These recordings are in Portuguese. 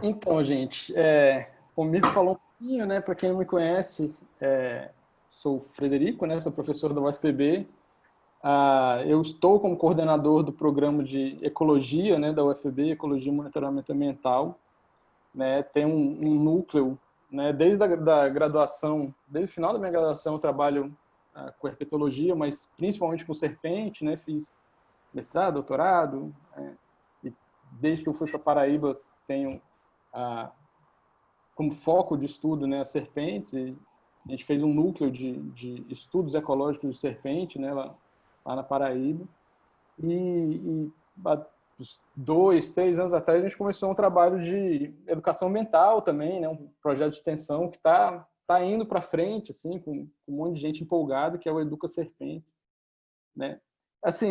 Então, gente, o Mirko falou um pouquinho, né? Para quem não me conhece, sou o Frederico, né? Sou professor da UFPB. Eu estou como coordenador do programa de ecologia, né, da UFPB, Ecologia e Monitoramento Ambiental, né? Tem um núcleo, né? Desde da graduação, desde o final da minha graduação, eu trabalho com herpetologia, mas principalmente com serpente, né? Fiz mestrado, doutorado, e desde que eu fui para Paraíba tenho ah, como foco de estudo, né, as serpentes. E a gente fez um núcleo de estudos ecológicos de serpente, né, lá na Paraíba. Há uns 2, 3 anos atrás a gente começou um trabalho de educação ambiental também, né, um projeto de extensão que tá indo para frente, assim, com um monte de gente empolgada, que é o Educa Serpentes, né? Assim,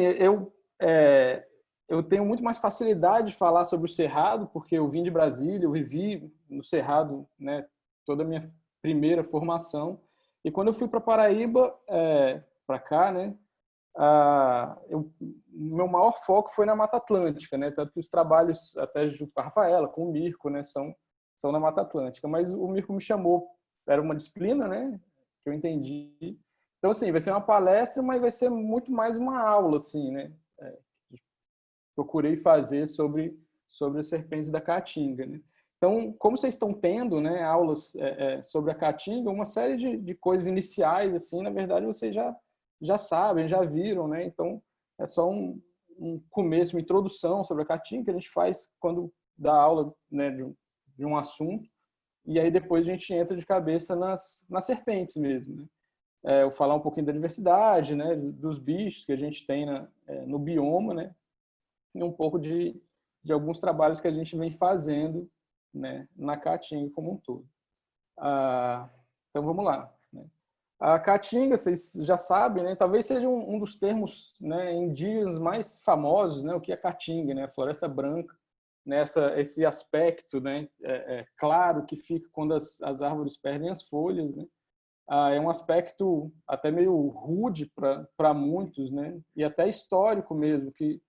eu tenho muito mais facilidade de falar sobre o Cerrado, porque eu vim de Brasília, eu vivi no Cerrado, né, toda a minha primeira formação. E quando eu fui para Paraíba, para cá, né, meu maior foco foi na Mata Atlântica, né, tanto que os trabalhos, até junto com a Rafaela, com o Mirko, né, são na Mata Atlântica. Mas o Mirko me chamou, era uma disciplina, né, que eu entendi. Então, assim, vai ser uma palestra, mas vai ser muito mais uma aula, assim, né? Procurei fazer sobre as serpentes da Caatinga, né? Então, como vocês estão tendo, né, aulas sobre a Caatinga, uma série de coisas iniciais, assim, na verdade, vocês já sabem, já viram, né? Então, é só um começo, uma introdução sobre a Caatinga que a gente faz quando dá aula, né, de um assunto, e aí depois a gente entra de cabeça nas serpentes mesmo, né? Eu falar um pouquinho da diversidade, né, dos bichos que a gente tem no bioma, né, e um pouco de alguns trabalhos que a gente vem fazendo, né, na Caatinga como um todo. Então vamos lá. Né? A Caatinga, vocês já sabem, né, talvez seja um dos termos, né, indígenas mais famosos, né, o que é Caatinga, né, a Floresta Branca, né, esse aspecto, né, claro que fica quando as árvores perdem as folhas, né, é um aspecto até meio rude para muitos, né? E até histórico mesmo, que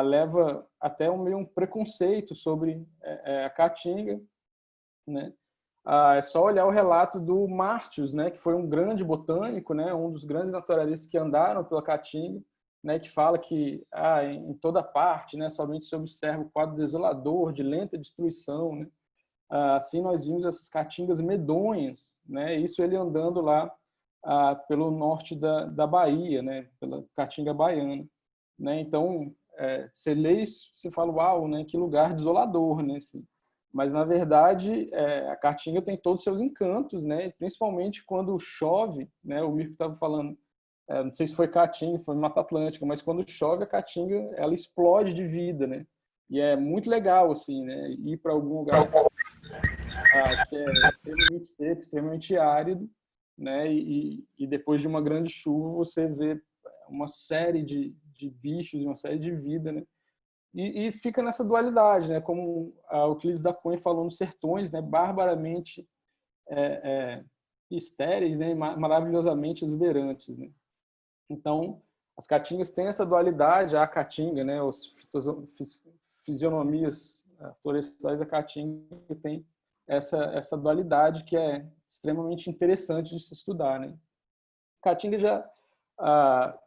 leva até meio um preconceito sobre a Caatinga, né? É só olhar o relato do Martius, né? Que foi um grande botânico, né? Um dos grandes naturalistas que andaram pela Caatinga, né? Que fala que em toda parte, né? Somente se observa o quadro desolador de lenta destruição, né? Assim nós vimos essas caatingas medonhas, né? Isso ele andando lá pelo norte da Bahia, né? Pela Caatinga baiana, né? Então, você lê isso, você fala, uau, né? Que lugar desolador, né? Assim, mas na verdade a Caatinga tem todos os seus encantos, né? Principalmente quando chove, né? O Mirko estava falando, não sei se foi Caatinga, foi Mata Atlântica, mas quando chove a Caatinga ela explode de vida, né? E é muito legal assim, né? Ir para algum lugar que é extremamente seco, extremamente árido, né? E depois de uma grande chuva você vê uma série de bichos, uma série de vida, né? E fica nessa dualidade, né? Como a Euclides da Cunha falou nos Sertões, né? Barbaramente estéreis, né? Maravilhosamente exuberantes, né? Então, as caatingas têm essa dualidade, a caatinga, né? Os fisionomias florestais da caatinga tem essa dualidade que é extremamente interessante de se estudar, né? Caatinga já, ah,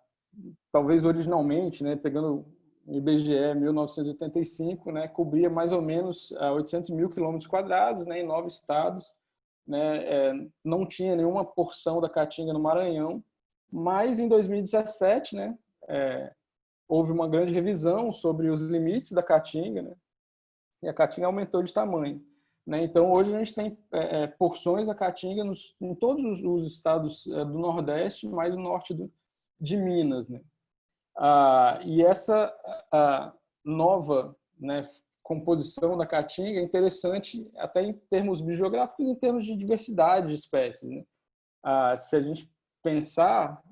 talvez originalmente, né, pegando o IBGE 1985, né, cobria mais ou menos 800 mil quilômetros quadrados, né, em 9 estados, né, não tinha nenhuma porção da Caatinga no Maranhão, mas em 2017, né, houve uma grande revisão sobre os limites da Caatinga, né, e a Caatinga aumentou de tamanho. Né? Então, hoje a gente tem porções da Caatinga em todos os estados do Nordeste, mais o norte de Minas. Né? E essa nova, né, composição da Caatinga é interessante até em termos biogeográficos e em termos de diversidade de espécies. Né? Se a gente pensar,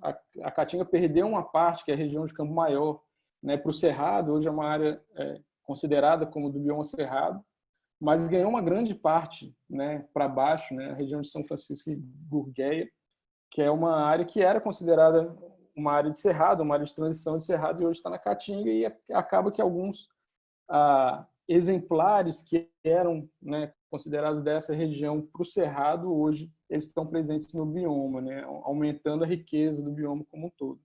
a Caatinga perdeu uma parte, que é a região de Campo Maior, né, para o Cerrado, hoje é uma área considerada como do bioma Cerrado, mas ganhou uma grande parte, né, para baixo, né, a região de São Francisco e Gurgueia, que é uma área que era considerada uma área de cerrado, uma área de transição de cerrado, e hoje está na Caatinga, e acaba que alguns exemplares que eram, né, considerados dessa região para o cerrado, hoje eles estão presentes no bioma, né, aumentando a riqueza do bioma como um todo.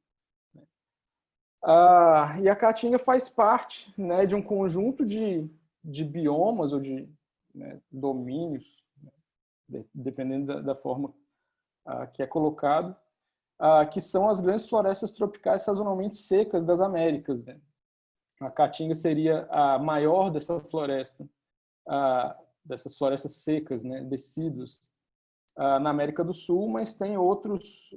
E a Caatinga faz parte, né, de um conjunto de biomas ou de, né, domínios, né, dependendo da forma que é colocado, que são as grandes florestas tropicais sazonalmente secas das Américas, né? A Caatinga seria a maior dessa floresta, dessas florestas secas, né, decíduas, na América do Sul, mas tem outros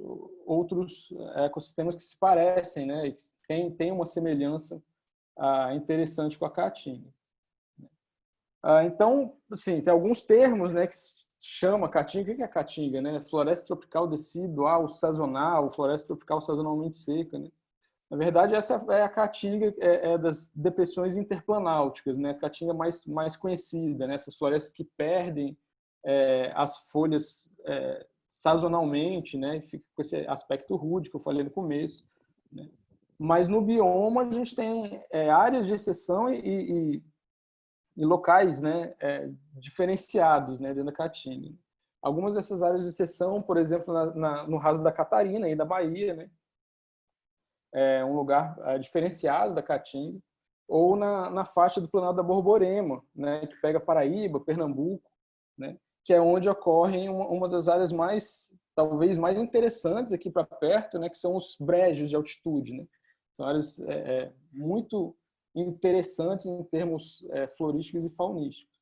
ecossistemas que se parecem, né, e que tem uma semelhança interessante com a Caatinga. Então, assim, tem alguns termos, né, que chama Caatinga. O que é a Caatinga, né? Floresta tropical decidual, sazonal, floresta tropical sazonalmente seca, né? Na verdade, essa é a Caatinga das depressões interplanálticas, né? A Caatinga mais conhecida, né? Essas florestas que perdem as folhas sazonalmente, né? Fica com esse aspecto rude que eu falei no começo, né? Mas no bioma a gente tem áreas de exceção e locais, né, diferenciados, né, dentro da Caatinga. Algumas dessas áreas de exceção, por exemplo, no Raso da Catarina, aí da Bahia, né, é um lugar diferenciado da Caatinga, ou na faixa do Planalto da Borborema, né, que pega Paraíba, Pernambuco, né, que é onde ocorrem uma das áreas talvez mais interessantes aqui para perto, né, que são os brejos de altitude, né. São áreas muito interessantes em termos florísticos e faunísticos.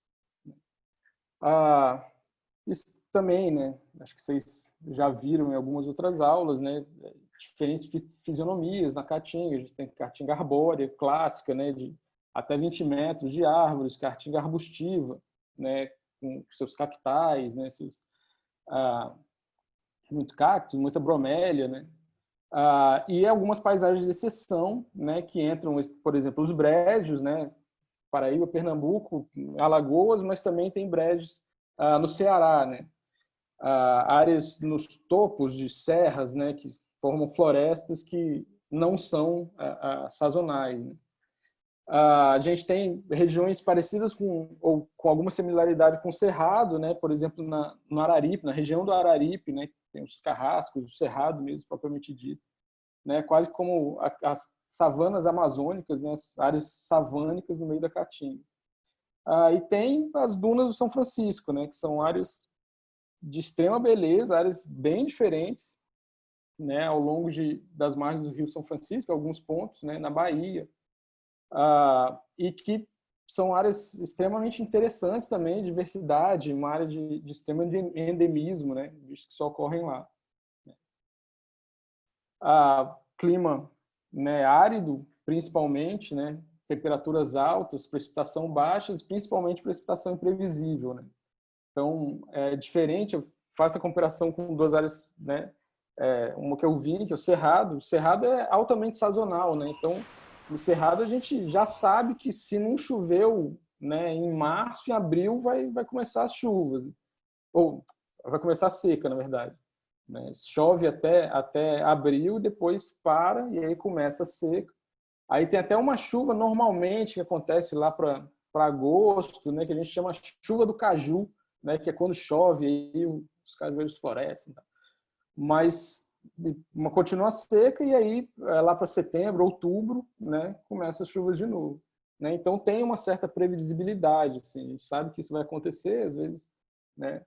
Isso também, né, acho que vocês já viram em algumas outras aulas, né, diferentes fisionomias na Caatinga. A gente tem Caatinga arbórea, clássica, né, de até 20 metros de árvores, Caatinga arbustiva, né, com seus cactais, né, muito cactos, muita bromélia, né, e algumas paisagens de exceção, né, que entram, por exemplo, os brejos, né, Paraíba, Pernambuco, Alagoas, mas também tem brejos no Ceará, né, áreas nos topos de serras, né, que formam florestas que não são sazonais, né. A gente tem regiões parecidas ou com alguma similaridade com o Cerrado, né, por exemplo, no Araripe, na região do Araripe, né, tem os carrascos, o Cerrado mesmo, propriamente dito, né, quase como as savanas amazônicas, né, as áreas savânicas no meio da Caatinga. E tem as dunas do São Francisco, né, que são áreas de extrema beleza, áreas bem diferentes, né, ao longo das margens do Rio São Francisco, alguns pontos, né, na Bahia, e que são áreas extremamente interessantes também, diversidade, uma área de extremo endemismo, né, visto que só ocorrem lá. Clima, né, árido, principalmente, né, temperaturas altas, precipitação baixas, principalmente precipitação imprevisível, né. Então, é diferente. Eu faço a comparação com duas áreas, né, uma que eu vi, que é o Cerrado. O Cerrado é altamente sazonal, né. Então, no Cerrado a gente já sabe que se não choveu, né, em março, em abril vai começar as chuvas, ou vai começar a seca, na verdade, né? Chove até abril, depois para e aí começa a seca. Aí tem até uma chuva normalmente que acontece lá para agosto, né, que a gente chama chuva do caju, né, que é quando chove e os cajueiros florescem. Mas continua seca e aí lá para setembro, outubro, né, começa as chuvas de novo, né? Então tem uma certa previsibilidade, assim, a gente sabe que isso vai acontecer, às vezes, né,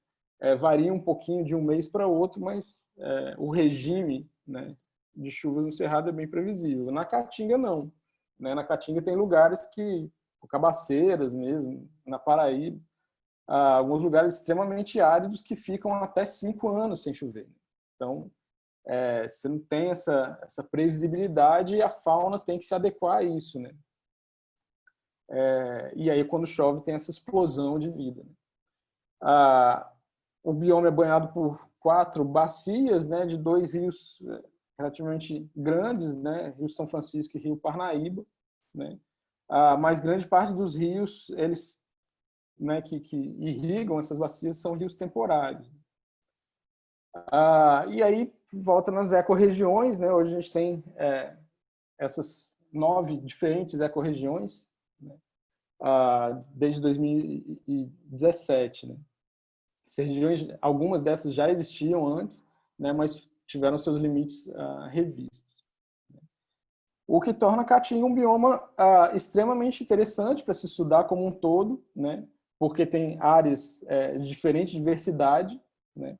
varia um pouquinho de um mês para outro, mas o regime, né, de chuvas no Cerrado é bem previsível. Na Caatinga não, né? Na Caatinga tem lugares que, Cabaceiras mesmo, na Paraíba, alguns lugares extremamente áridos que ficam até 5 anos sem chover. Então, você não tem essa previsibilidade e a fauna tem que se adequar a isso, né? E aí, quando chove, tem essa explosão de vida, né? O bioma é banhado por 4 bacias, né, de 2 rios relativamente grandes, né, Rio São Francisco e Rio Parnaíba, né. Mas grande parte dos rios, eles, né, que irrigam essas bacias são rios temporários. E aí volta nas ecorregiões, né? Hoje a gente tem essas 9 diferentes ecorregiões, né? desde 2017, né? Essas regiões, algumas dessas já existiam antes, né, mas tiveram seus limites revistos. O que torna a Caatinga um bioma extremamente interessante para se estudar como um todo, né, porque tem áreas de diferente diversidade, né,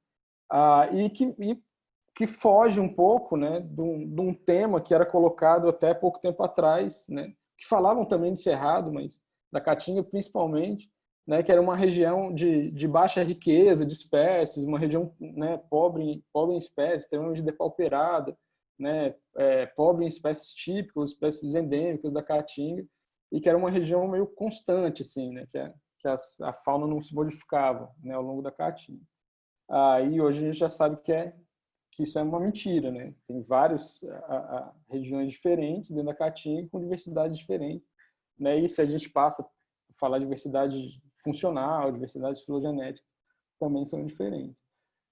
que foge um pouco, né, de um tema que era colocado até pouco tempo atrás, né, que falavam também de Cerrado, mas da Caatinga principalmente, né, que era uma região de baixa riqueza de espécies, uma região, né, pobre em espécies, extremamente depauperada, né, pobre em espécies típicas, espécies endêmicas da Caatinga, e que era uma região meio constante, assim, né, que a fauna não se modificava, né, ao longo da Caatinga. Aí hoje a gente já sabe que isso é uma mentira, né? Tem várias regiões diferentes dentro da Caatinga com diversidades diferentes, né? E se a gente passa a falar de diversidade funcional, diversidades filogenéticas, também são diferentes.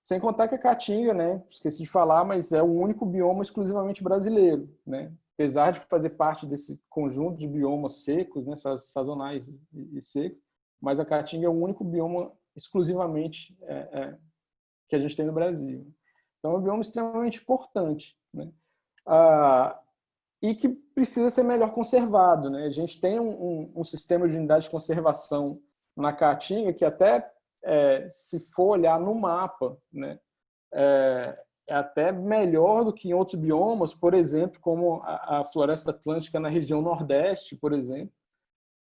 Sem contar que a Caatinga, né, esqueci de falar, mas é o único bioma exclusivamente brasileiro, né? Apesar de fazer parte desse conjunto de biomas secos, né, sazonais e secos, mas a Caatinga é o único bioma exclusivamente que a gente tem no Brasil. Então, é um bioma extremamente importante, né? E que precisa ser melhor conservado, né? A gente tem um sistema de unidade de conservação na Caatinga que até, se for olhar no mapa, né, é até melhor do que em outros biomas, por exemplo, como a Floresta Atlântica na região Nordeste, por exemplo.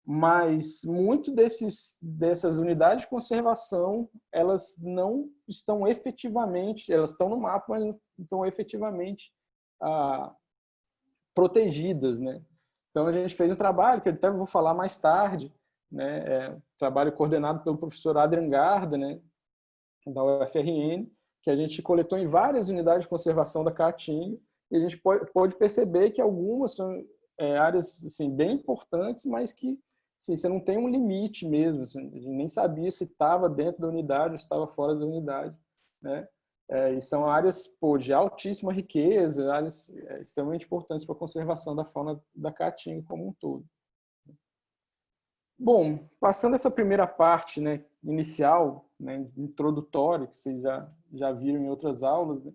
Mas muito dessas unidades de conservação, elas não estão efetivamente, elas estão no mapa, mas não estão efetivamente protegidas, né? Então a gente fez um trabalho que eu até vou falar mais tarde, né? Um trabalho coordenado pelo professor Adrian Garda, né, da UFRN, que a gente coletou em várias unidades de conservação da Caatinga, e a gente pode perceber que algumas são áreas assim, bem importantes, mas que assim, você não tem um limite mesmo, assim, a gente nem sabia se estava dentro da unidade ou se estava fora da unidade, né? E são áreas de altíssima riqueza, áreas extremamente importantes para a conservação da fauna da Caatinga como um todo. Bom, passando essa primeira parte, né, inicial, né, introdutória, que vocês já viram em outras aulas, né,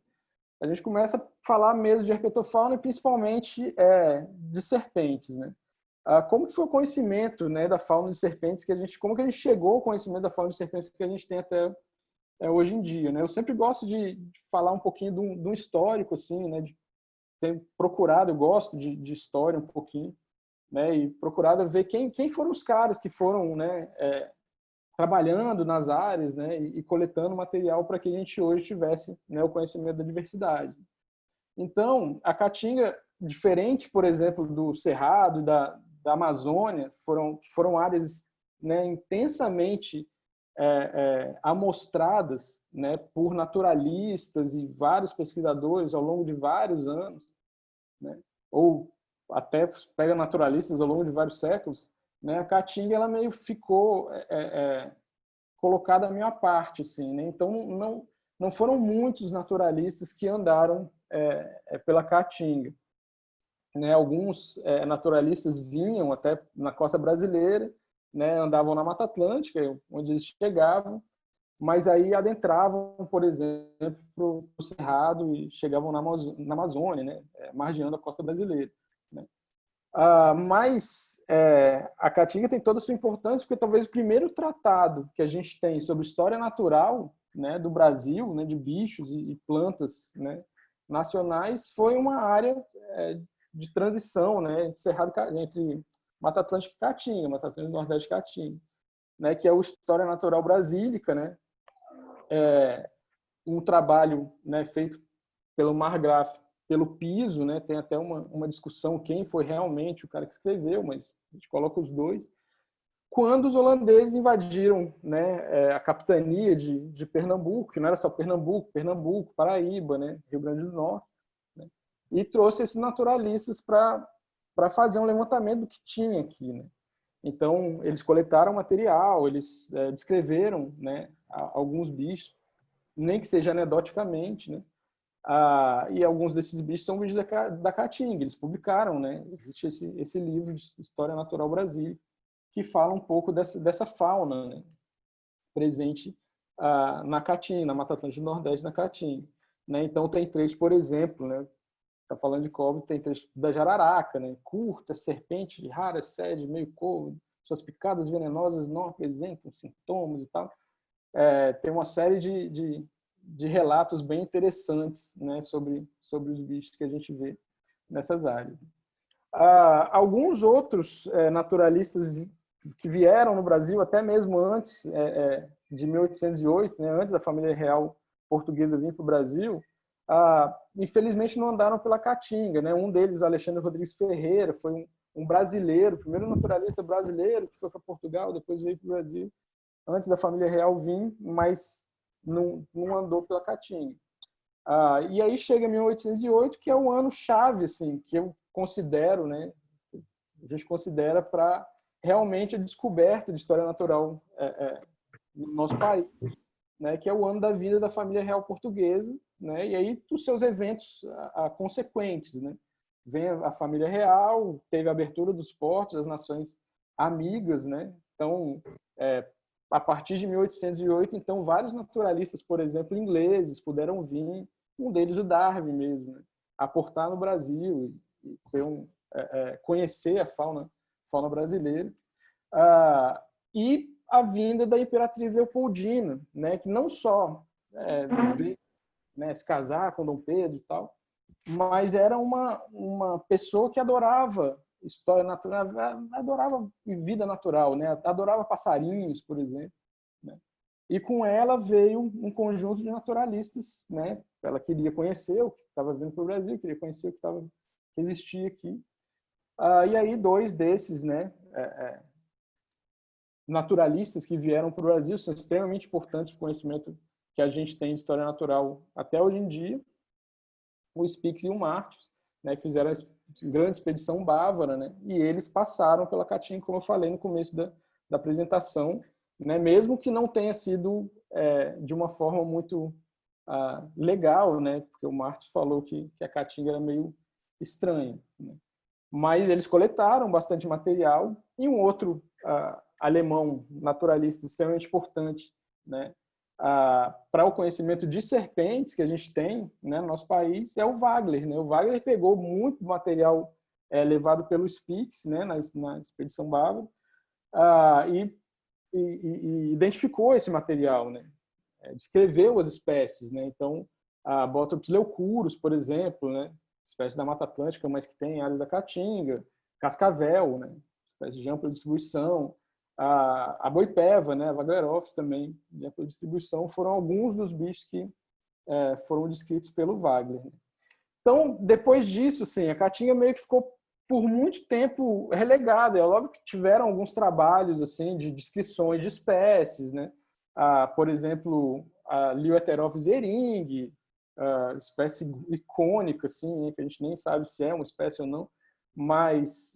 a gente começa a falar mesmo de herpetofauna e principalmente de serpentes, né? Como que foi o conhecimento, né, da fauna de serpentes como que a gente chegou ao conhecimento da fauna de serpentes que a gente tem até hoje em dia, né? Eu sempre gosto de falar um pouquinho de um histórico, assim, né, de ter procurado, eu gosto de história um pouquinho, né, e procurado ver quem foram os caras que foram, né, trabalhando nas áreas, né, e coletando material para que a gente hoje tivesse, né, o conhecimento da diversidade. Então, a Caatinga, diferente, por exemplo, do Cerrado, da Amazônia, foram áreas, né, intensamente amostradas, né, por naturalistas e vários pesquisadores ao longo de vários anos, né, ou até pega naturalistas ao longo de vários séculos, né, a Caatinga ela meio ficou colocada meio à parte, assim, né? Então não foram muitos naturalistas que andaram pela Caatinga, né? Alguns naturalistas vinham até na costa brasileira, né? Andavam na Mata Atlântica, onde eles chegavam, mas aí adentravam, por exemplo, para o Cerrado e chegavam na Amazônia, né? Margeando a costa brasileira, né? Mas a Caatinga tem toda a sua importância porque talvez o primeiro tratado que a gente tem sobre história natural, né, do Brasil, né, de bichos e plantas, né, nacionais, foi uma área de transição, né, entre Mata Atlântica e Caatinga, Mata Atlântica e Nordeste e Caatinga, né, que é o História Natural Brasílica, né, um trabalho, né, feito pelo Margraf, pelo Piso, né? Tem até uma discussão quem foi realmente o cara que escreveu, mas a gente coloca os dois. Quando os holandeses invadiram, né, a capitania de Pernambuco, que não era só Pernambuco, Paraíba, né, Rio Grande do Norte, né, e trouxe esses naturalistas para fazer um levantamento do que tinha aqui, né? Então, eles coletaram material, eles descreveram, né, alguns bichos, nem que seja anedoticamente, né? E alguns desses bichos são bichos da Caatinga, eles publicaram, né? Existe esse livro de História Natural Brasil, que fala um pouco dessa fauna, né, presente na Caatinga, na Mata Atlântica do Nordeste, na Caatinga. Né? Então, tem trechos, por exemplo, né, tá falando de cobre, tem trecho da jararaca, né, curta, serpente, rara, sede, meio corvo, suas picadas venenosas não apresentam sintomas e tal. Tem uma série de relatos bem interessantes, né, sobre os bichos que a gente vê nessas áreas. Alguns outros naturalistas que vieram no Brasil, até mesmo antes de 1808, né, antes da família real portuguesa vir para o Brasil, infelizmente não andaram pela Caatinga. Né? Um deles, Alexandre Rodrigues Ferreira, foi um brasileiro, o primeiro naturalista brasileiro que foi para Portugal, depois veio para o Brasil, antes da família real vir, mas não andou pela Caatinga. E aí chega 1808, que é o ano chave, assim, que eu considero, né, a gente considera para realmente a descoberta de história natural no nosso país, né, que é o ano da vida da família real portuguesa, né, e aí os seus eventos consequentes, né, vem a família real, teve a abertura dos portos, as nações amigas, né, então a partir de 1808, então vários naturalistas, por exemplo, ingleses, puderam vir, um deles o Darwin mesmo, né, aportar no Brasil e ter conhecer a fauna brasileira. E a vinda da Imperatriz Leopoldina, né, que não só veio, né, se casar com Dom Pedro e tal, mas era uma pessoa que adorava história natural, adorava vida natural, né, adorava passarinhos, por exemplo. Né? E com ela veio um conjunto de naturalistas, né? Ela queria conhecer o que estava vindo para o Brasil, queria conhecer o que existia aqui. E aí dois desses, né, naturalistas que vieram para o Brasil são extremamente importantes para o conhecimento que a gente tem de história natural até hoje em dia, o Spix e o Martius, né, que fizeram a grande expedição bávara, né, e eles passaram pela Caatinga, como eu falei no começo da apresentação, né, mesmo que não tenha sido de uma forma muito legal, né, porque o Martius falou que a Caatinga era meio estranha, né. Mas eles coletaram bastante material, e um outro alemão naturalista extremamente importante, né, para o conhecimento de serpentes que a gente tem, né, no nosso país é o Wagler. Né? O Wagler pegou muito material levado pelo Spix, né, na expedição bávara, e identificou esse material, né? Descreveu as espécies. Né? Então, a Botrops leucurus, por exemplo, né, espécie da Mata Atlântica, mas que tem áreas da Caatinga, cascavel, né, espécie de ampla distribuição, a boipeva, né, a Waglerops também, de ampla distribuição, foram alguns dos bichos que foram descritos pelo Wagler. Né? Então, depois disso, assim, a Caatinga meio que ficou por muito tempo relegada. É logo que tiveram alguns trabalhos assim de descrições de espécies, né? Por exemplo, a Lioheterophis ering, espécie icônica, assim, que a gente nem sabe se é uma espécie ou não, mas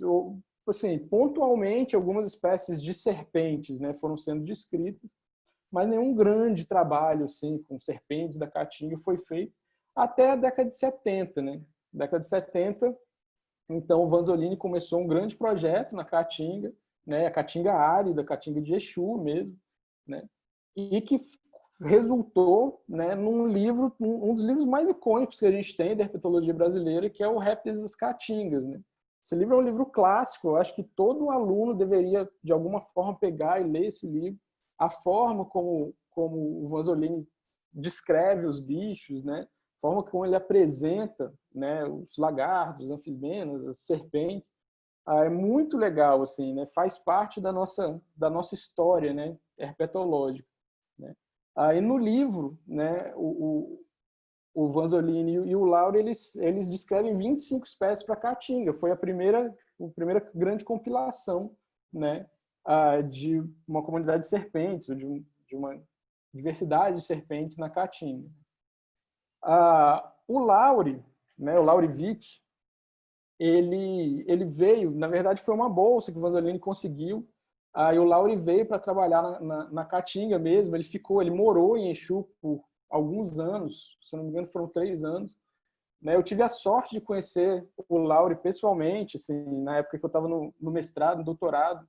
assim, pontualmente algumas espécies de serpentes, né, foram sendo descritas, mas nenhum grande trabalho assim com serpentes da Caatinga foi feito até a década de 70, né? Década de 70, então o Vanzolini começou um grande projeto na Caatinga, né, a Caatinga árida, a Caatinga de Exu mesmo, né, e que resultou, né, num livro, um dos livros mais icônicos que a gente tem da herpetologia brasileira, que é o Répteis das Caatingas. Né. Esse livro é um livro clássico, eu acho que todo aluno deveria, de alguma forma, pegar e ler esse livro. A forma como o Vanzolini descreve os bichos, né, a forma como ele apresenta, né, os lagartos, as anfibianas, as serpentes, é muito legal, assim, né, faz parte da nossa história, né, herpetológica. Né. E no livro, né, o Vanzolini e o Lauro, eles descrevem 25 espécies para Caatinga. Foi a primeira grande compilação, né, de uma comunidade de serpentes, ou de uma diversidade de serpentes na Caatinga. O Lauri, né, o Lauri Witt, ele veio, na verdade foi uma bolsa que o Vanzolini conseguiu, e o Lauri veio para trabalhar na Caatinga mesmo, ele morou em Exu por alguns anos, se não me engano foram 3 anos. Né? Eu tive a sorte de conhecer o Lauri pessoalmente, assim, na época que eu estava no mestrado, no doutorado,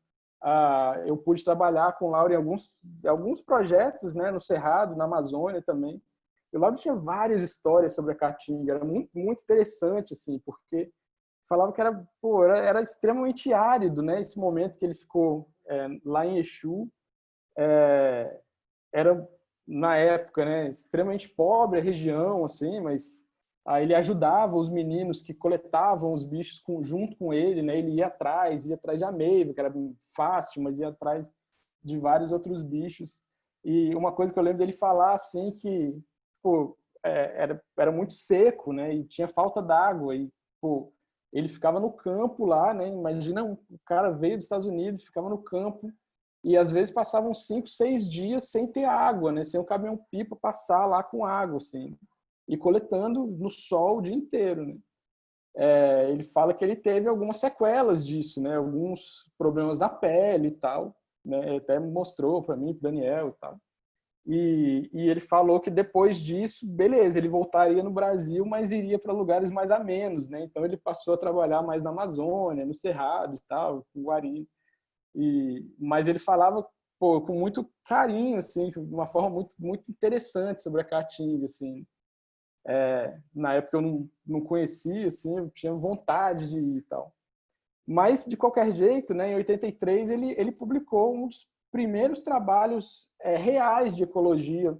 eu pude trabalhar com o Lauro em alguns projetos, né, no Cerrado, na Amazônia também. E o Lauro tinha várias histórias sobre a caatinga, era muito, muito interessante, assim, porque falava que era extremamente árido, né, esse momento que ele ficou lá em Exu, era, na época, né, extremamente pobre a região, assim, mas aí ele ajudava os meninos que coletavam os bichos junto com ele, né? Ele ia atrás de ameiva, que era fácil, mas ia atrás de vários outros bichos. E uma coisa que eu lembro dele falar, assim, que pô, era muito seco, né? E tinha falta d'água. E pô, ele ficava no campo lá, né? Imagina, o cara veio dos Estados Unidos, ficava no campo, e às vezes passavam 5, 6 dias sem ter água, né? Sem o caminhão-pipa passar lá com água, assim, e coletando no sol o dia inteiro, né? Ele fala que ele teve algumas sequelas disso, né? Alguns problemas na pele e tal, né? Até mostrou para mim, para Daniel e tal. E ele falou que depois disso, beleza, ele voltaria no Brasil, mas iria para lugares mais amenos, né? Então ele passou a trabalhar mais na Amazônia, no Cerrado e tal, com Guari. Mas ele falava, pô, com muito carinho, assim, de uma forma muito, muito interessante sobre a caatinga, assim. Na época eu não conhecia, assim, eu tinha vontade de ir e tal. Mas, de qualquer jeito, né, em 83 ele publicou um dos primeiros trabalhos reais de ecologia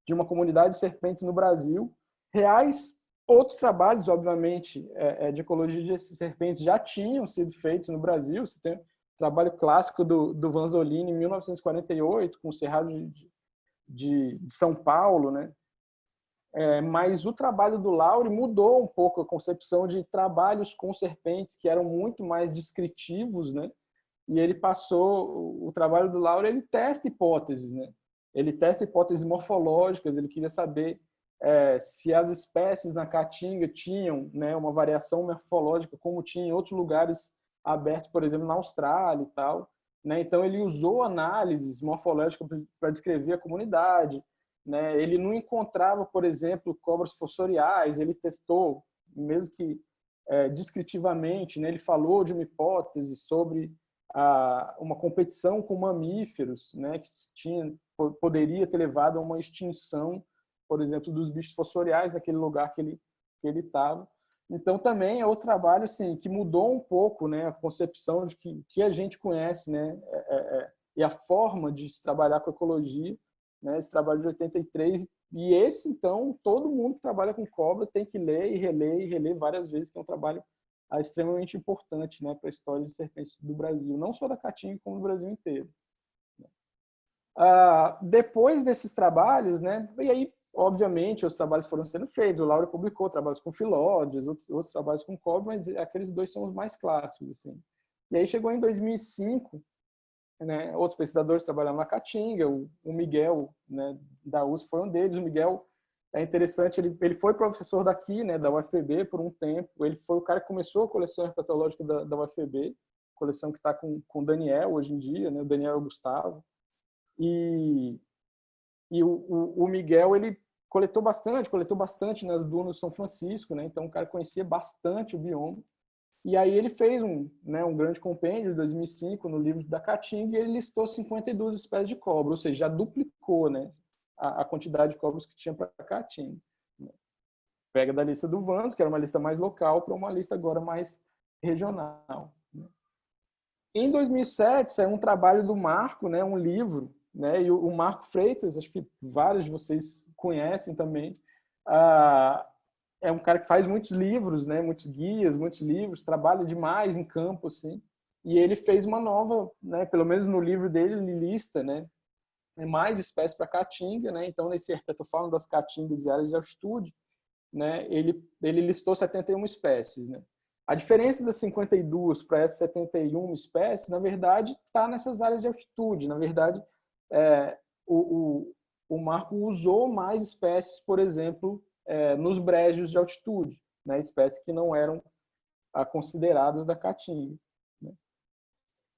de uma comunidade de serpentes no Brasil. Reais, outros trabalhos, obviamente, de ecologia de serpentes já tinham sido feitos no Brasil. Você tem o trabalho clássico do Vanzolini, em 1948, com o Cerrado de São Paulo, né? Mas o trabalho do Lauri mudou um pouco a concepção de trabalhos com serpentes, que eram muito mais descritivos, né? E ele passou, o trabalho do Lauri, ele testa hipóteses, né? Ele testa hipóteses morfológicas, ele queria saber se as espécies na caatinga tinham, né, uma variação morfológica como tinha em outros lugares abertos, por exemplo, na Austrália e tal, né? Então ele usou análises morfológicas para descrever a comunidade, né? Ele não encontrava, por exemplo, cobras fossoriais, ele testou, mesmo que descritivamente, né? Ele falou de uma hipótese sobre uma competição com mamíferos, né? Que poderia ter levado a uma extinção, por exemplo, dos bichos fossoriais naquele lugar que ele estava. Então também é outro trabalho assim que mudou um pouco, né, a concepção de que a gente conhece, né, e a forma de se trabalhar com ecologia, né, esse trabalho de 83. E esse, então, todo mundo que trabalha com cobra tem que ler e reler várias vezes, que é um trabalho extremamente importante, né, para a história de serpentes do Brasil, não só da caatinga, como do Brasil inteiro. Depois desses trabalhos, né, e aí, obviamente, os trabalhos foram sendo feitos, o Lauro publicou trabalhos com filódios, outros trabalhos com cobra, mas aqueles dois são os mais clássicos, assim. E aí chegou em 2005, né, outros pesquisadores trabalhando na caatinga, o Miguel, né, da USP foi um deles. O Miguel é interessante, ele foi professor daqui, né, da UFPB por um tempo, ele foi o cara que começou a coleção herpetológica da UFPB, coleção que está com o Daniel hoje em dia, né, o Daniel e o Gustavo. E o Miguel, ele coletou bastante nas dunas de São Francisco, né? Então o cara conhecia bastante o bioma. E aí ele fez um grande compêndio em 2005 no livro da Caatinga, e ele listou 52 espécies de cobra, ou seja, já duplicou, né, a quantidade de cobras que tinha para a Caatinga. Pega da lista do Vans, que era uma lista mais local, para uma lista agora mais regional. Em 2007 saiu um trabalho do Marco, né, um livro, né, e o Marco Freitas, acho que vários de vocês conhecem também, é um cara que faz muitos livros, né, muitos guias, muitos livros, trabalha demais em campo, assim, e ele fez uma nova, né, pelo menos no livro dele, ele lista, né, mais espécies para caatinga, né, então nesse herpetofauna das caatingas e áreas de altitude, né, ele listou 71 espécies, né. A diferença das 52 para essas 71 espécies, na verdade, está nessas áreas de altitude. Na verdade, o Marco usou mais espécies, por exemplo, nos brejos de altitude, né? Espécies que não eram consideradas da caatinga. Né?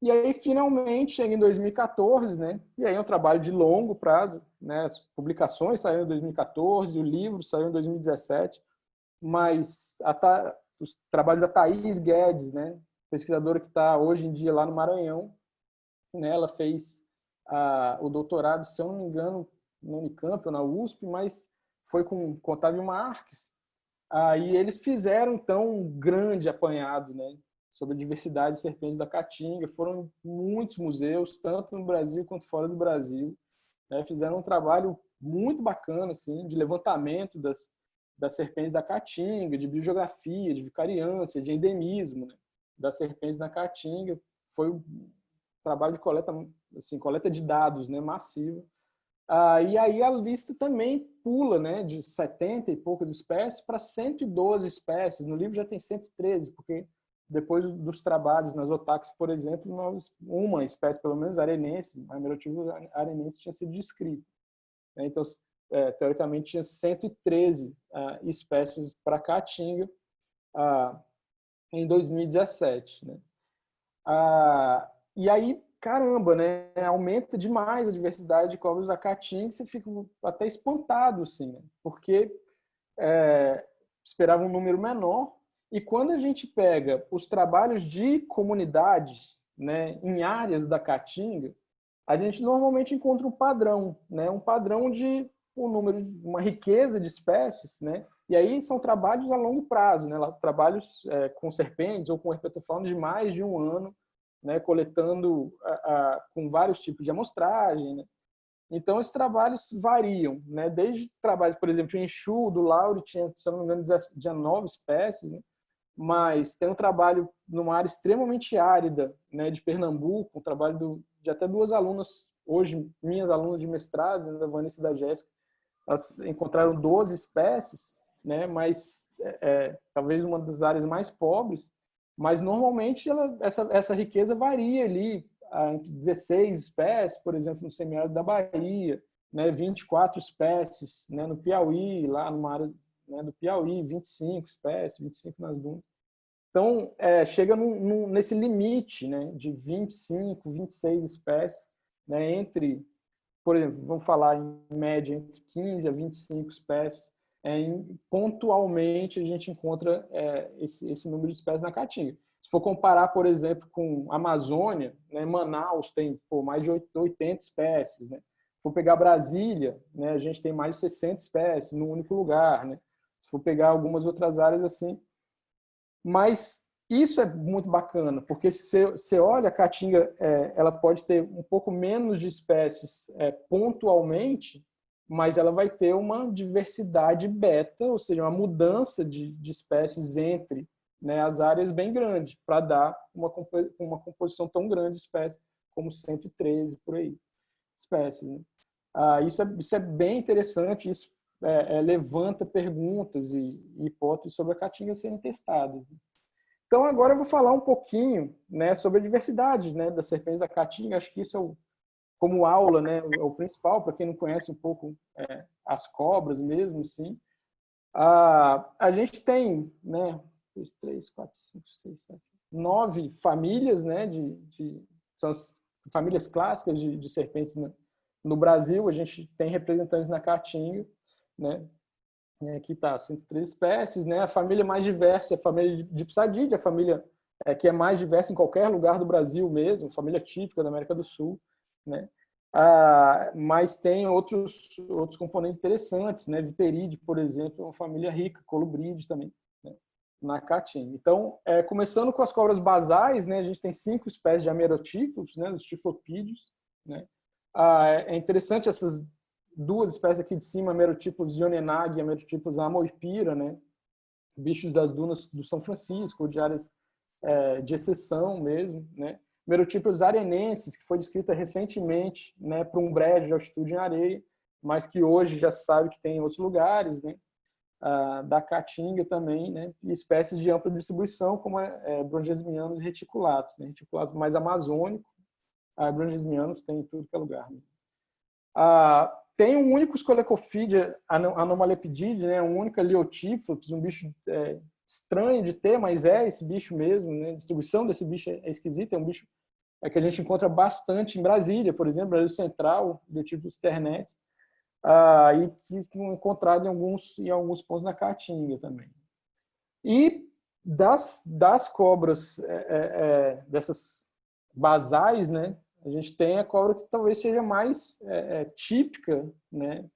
E aí, finalmente, chega em 2014, né? E aí é um trabalho de longo prazo, né? As publicações saíram em 2014, o livro saiu em 2017, mas os trabalhos da Thaís Guedes, né, pesquisadora que está hoje em dia lá no Maranhão, né? Ela fez o doutorado, se eu não me engano, no Unicamp ou na USP, mas foi com Otávio Marques. Aí eles fizeram, então, um grande apanhado, né, sobre a diversidade de serpentes da Caatinga. Foram muitos museus, tanto no Brasil quanto fora do Brasil, né? Fizeram um trabalho muito bacana, assim, de levantamento das serpentes da Caatinga, de biogeografia, de vicariância, de endemismo, né, das serpentes da Caatinga. Foi um trabalho de coleta, assim, coleta de dados, né, massivo. E aí a lista também pula, né, de 70 e poucas espécies para 112 espécies. No livro já tem 113, porque depois dos trabalhos nas otaques, por exemplo, uma espécie, pelo menos arenense, a Merotípus arenense, tinha sido descrita. Então, teoricamente, tinha 113 espécies para Caatinga em 2017. Né? E aí, caramba, né? Aumenta demais a diversidade de cobras da Caatinga, você fica até espantado, assim, né? Porque esperava um número menor. E quando a gente pega os trabalhos de comunidades, né, em áreas da Caatinga, a gente normalmente encontra um padrão, né? Um padrão de uma riqueza de espécies, né? E aí são trabalhos a longo prazo, né? Trabalhos com serpentes ou com herpetofauna de mais de um ano, né? Coletando com vários tipos de amostragem, né? Então, esses trabalhos variam, né? Desde trabalhos, por exemplo, em Exu, do Lauro, tinha, se eu não me engano, 19 espécies, né? Mas tem um trabalho numa área extremamente árida, né, de Pernambuco, um trabalho de até duas alunas, hoje minhas alunas de mestrado, né, da Vanessa e da Jéssica, elas encontraram 12 espécies, né, mas talvez uma das áreas mais pobres, mas normalmente essa riqueza varia ali entre 16 espécies, por exemplo, no semiárido da Bahia, né, 24 espécies, né, no Piauí, lá numa área, né, do Piauí, 25 espécies, 25 nas dunas. Então, chega nesse limite, né, de 25, 26 espécies, né, por exemplo, vamos falar em média entre 15 a 25 espécies. Pontualmente, a gente encontra esse número de espécies na Caatinga. Se for comparar, por exemplo, com a Amazônia, né, Manaus tem mais de 80 espécies. Né? Se for pegar Brasília, né, a gente tem mais de 60 espécies no único lugar. Né? Se for pegar algumas outras áreas assim. Mas isso é muito bacana, porque se você olha, a Caatinga ela pode ter um pouco menos de espécies pontualmente, mas ela vai ter uma diversidade beta, ou seja, uma mudança de espécies entre, né, as áreas bem grande, para dar uma composição tão grande de espécies como 113 por aí, espécies. Né? Isso é bem interessante, isso levanta perguntas e hipóteses sobre a Caatinga serem testadas. Então, agora eu vou falar um pouquinho, né, sobre a diversidade, né, das serpentes da Caatinga. Acho que isso como aula, né, é o principal, para quem não conhece um pouco as cobras mesmo, sim. A gente tem, né, 2, 3, 4, 5, 6, 7, 9 famílias, né, são as famílias clássicas de serpentes, né? No Brasil, a gente tem representantes na Caatinga, né? Aqui está 103 espécies, né? A família mais diversa é a família de Dipsadidae, a família que é mais diversa em qualquer lugar do Brasil mesmo, família típica da América do Sul, né? Mas tem outros componentes interessantes, né? Viperide, por exemplo, é uma família rica, Colubride também, né? Na Caatinga. Então, começando com as cobras basais, né? A gente tem 5 espécies de amerotífilos, né? Os tiflopídeos, né? É interessante essas duas espécies aqui de cima, Amerotipus ionenag e Amerotipus amoipira, né? Bichos das dunas do São Francisco, de áreas de exceção mesmo, né? Amerotipus arenensis, que foi descrita recentemente, né, para um brejo de altitude em areia, mas que hoje já se sabe que tem em outros lugares, né? Da Caatinga também, né? E espécies de ampla distribuição, como Brongesmianos reticulatus, né? Reticulatus mais amazônico, Brongesmianos tem em tudo que é lugar. Né? Tem um único Scolecophidia anomalepidide, né? Um único Liotíflops, um bicho estranho de ter, mas esse bicho mesmo, né? A distribuição desse bicho é esquisita, é um bicho que a gente encontra bastante em Brasília, por exemplo, Brasil Central, do tipo Sternetes, e que é encontrado em alguns pontos na Caatinga também. E Das cobras, dessas basais, né, a gente tem a cobra que talvez seja mais típica, né,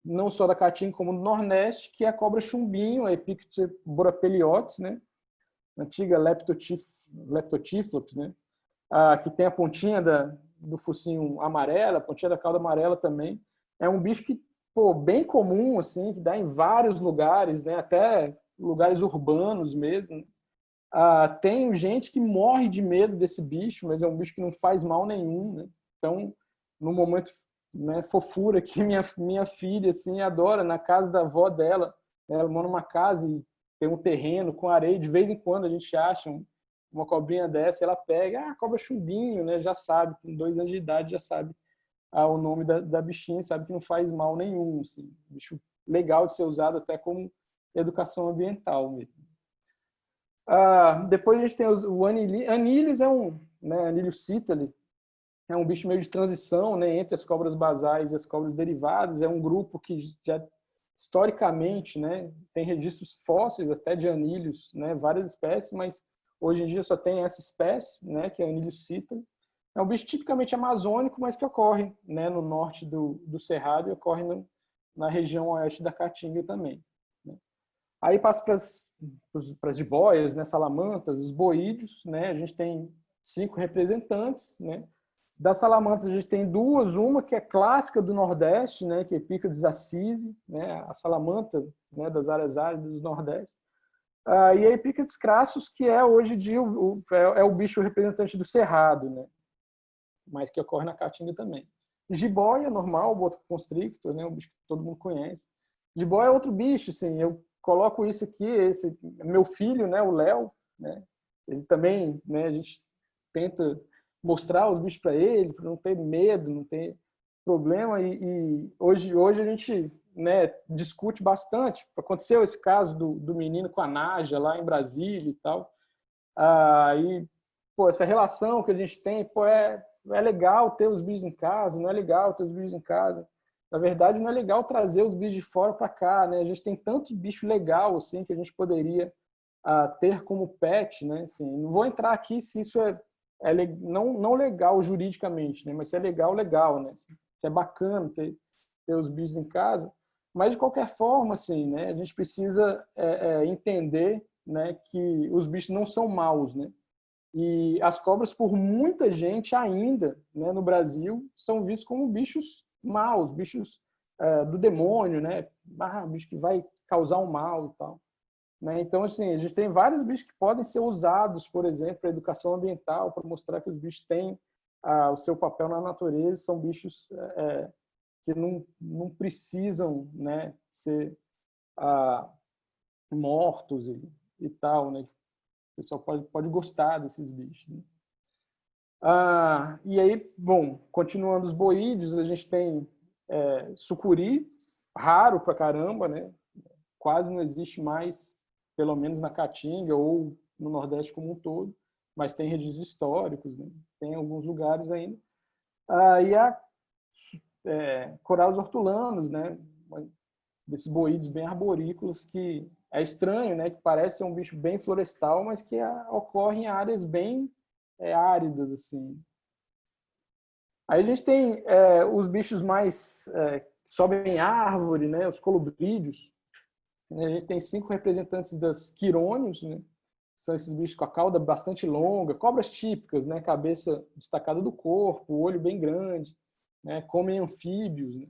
não só da Caatinga como do Nordeste, que é a cobra chumbinho, a Epictus borapeliotes, né, antiga Leptotyphlops, né, que tem a pontinha do focinho amarela, a pontinha da cauda amarela também. É um bicho que, pô, bem comum, assim, que dá em vários lugares, né, até lugares urbanos mesmo. Tem gente que morre de medo desse bicho, mas é um bicho que não faz mal nenhum, né? Então, no momento, né, fofura que minha filha assim adora, na casa da avó dela, né, ela mora numa casa e tem um terreno com areia, de vez em quando a gente acha uma cobrinha dessa, ela pega, cobra chumbinho, né, já sabe, com 2 anos de idade já sabe o nome da bichinha, sabe que não faz mal nenhum, assim, bicho legal de ser usado até como educação ambiental mesmo. Depois a gente tem o Anilhos, né, Anilhos citali, é um bicho meio de transição, né, entre as cobras basais e as cobras derivadas. É um grupo que já historicamente, né, tem registros fósseis até de anilhos, né, várias espécies, mas hoje em dia só tem essa espécie, né, que é Anilhos citali. É um bicho tipicamente amazônico, mas que ocorre, né, no norte do Cerrado e ocorre na região oeste da Caatinga também. Aí passa para as jiboias, né, salamantas, os boídeos, né? A gente tem 5 representantes, né? Das salamantas a gente tem 2, uma que é clássica do Nordeste, né, que é Epictus assisi, né, a salamanta, né, das áreas áridas do Nordeste. E a Epictus crassus, que é hoje em dia o bicho representante do Cerrado, né? Mas que ocorre na Caatinga também. Jiboia, normal, Boa constrictor, né, um bicho que todo mundo conhece. Jiboia é outro bicho, assim, eu coloco isso aqui, esse meu filho, né, o Léo, né, ele também, né, a gente tenta mostrar os bichos para ele, para não ter medo, não ter problema, e hoje a gente, né, discute bastante. Aconteceu esse caso do menino com a Naja lá em Brasília e tal, e pô, essa relação que a gente tem, pô, é legal ter os bichos em casa, não é legal ter os bichos em casa. Na verdade, não é legal trazer os bichos de fora para cá, né? A gente tem tanto bicho legal assim que a gente poderia ter como pet, né? Assim, não vou entrar aqui se isso não legal juridicamente, né? Mas se é legal, legal, né? Se é bacana ter os bichos em casa. Mas de qualquer forma, assim, né? A gente precisa entender, né? Que os bichos não são maus, né? E as cobras, por muita gente ainda, né, no Brasil, são vistos como bichos maus, bichos do demônio, né? Bicho que vai causar um mal e tal. Né? Então, assim, a gente tem vários bichos que podem ser usados, por exemplo, para educação ambiental, para mostrar que os bichos têm o seu papel na natureza, são bichos que não precisam, né, ser mortos e tal, né? O pessoal pode gostar desses bichos. Né? E aí, bom, continuando os boídeos, a gente tem sucuri, raro pra caramba, né? Quase não existe mais, pelo menos na Caatinga ou no Nordeste como um todo, mas tem registros históricos, né? Tem alguns lugares ainda. E a corais hortulanos, né? Desses boídeos bem arborícolas, que é estranho, né? Que parece ser um bicho bem florestal, mas que ocorre em áreas bem áridas, assim. Aí a gente tem os bichos mais que sobem em árvore, né? Os colubrídeos. A gente tem 5 representantes das quirônios, né? São esses bichos com a cauda bastante longa, cobras típicas, né? Cabeça destacada do corpo, olho bem grande, né? Comem anfíbios, né?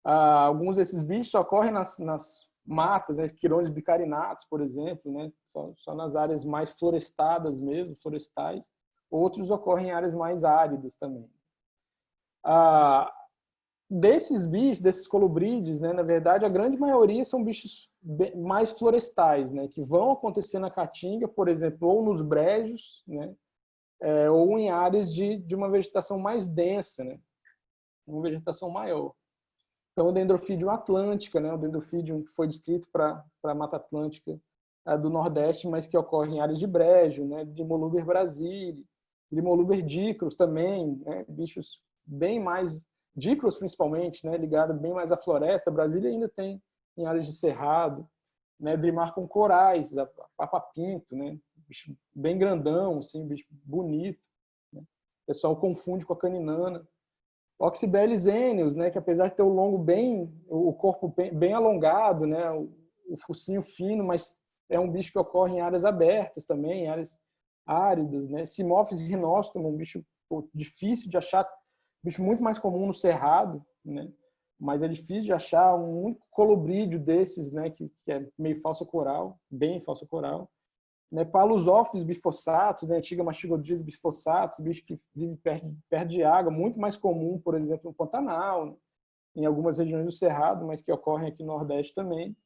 Alguns desses bichos ocorrem nas matas, né? Quirônios bicarinatos, por exemplo, né? Só nas áreas mais florestadas mesmo, florestais. Outros ocorrem em áreas mais áridas também. Desses bichos, desses colubrídeos, né? Na verdade, a grande maioria são bichos mais florestais, né? Que vão acontecer na Caatinga, por exemplo, ou nos brejos, né? Ou em áreas de uma vegetação mais densa, né? Uma vegetação maior. Então, o Dendrophydium atlântica, né? O Dendrophydium que foi descrito para a Mata Atlântica do Nordeste, mas que ocorre em áreas de brejo, né? Dimoluber brasile, Dimoluber dicros também, né? Bichos bem mais, dicros principalmente, né? Ligado bem mais à floresta. Brasília ainda tem em áreas de cerrado. né, drimar com corais, a papa-pinto, né, bicho bem grandão, assim, bicho bonito, né? O pessoal confunde com a caninana. Oxybelis ennius, né, que apesar de ter o corpo bem alongado, né, o focinho fino, mas é um bicho que ocorre em áreas abertas também, em áreas áridas, né? Simophysis rhinostoma, um bicho difícil de achar, bicho muito mais comum no cerrado, né? Mas é difícil de achar um único colobrídeo desses, né, que é meio falso coral, bem falso coral. Né, Palusófilis bifossatus, né, antiga Mastigodrias bifossatus, bicho que vive perto de água, muito mais comum, por exemplo, no Pantanal, né, em algumas regiões do Cerrado, mas que ocorrem aqui no Nordeste também.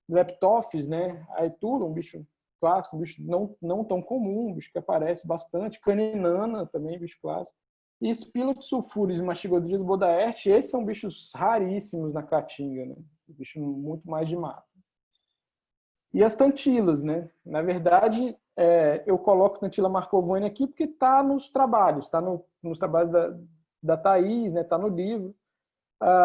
Leptophis, né, Aetula, um bicho clássico, um bicho não tão comum, um bicho que aparece bastante. Caninana, também, bicho clássico. E Spilox sulfuris e Mastigodrias bodaerti, esses são bichos raríssimos na Caatinga, né, bicho muito mais de mato. E as tantilas, né? Na verdade, eu coloco Tantila marcovânia aqui porque está nos trabalhos, está nos trabalhos da Thaís, né? Está no livro.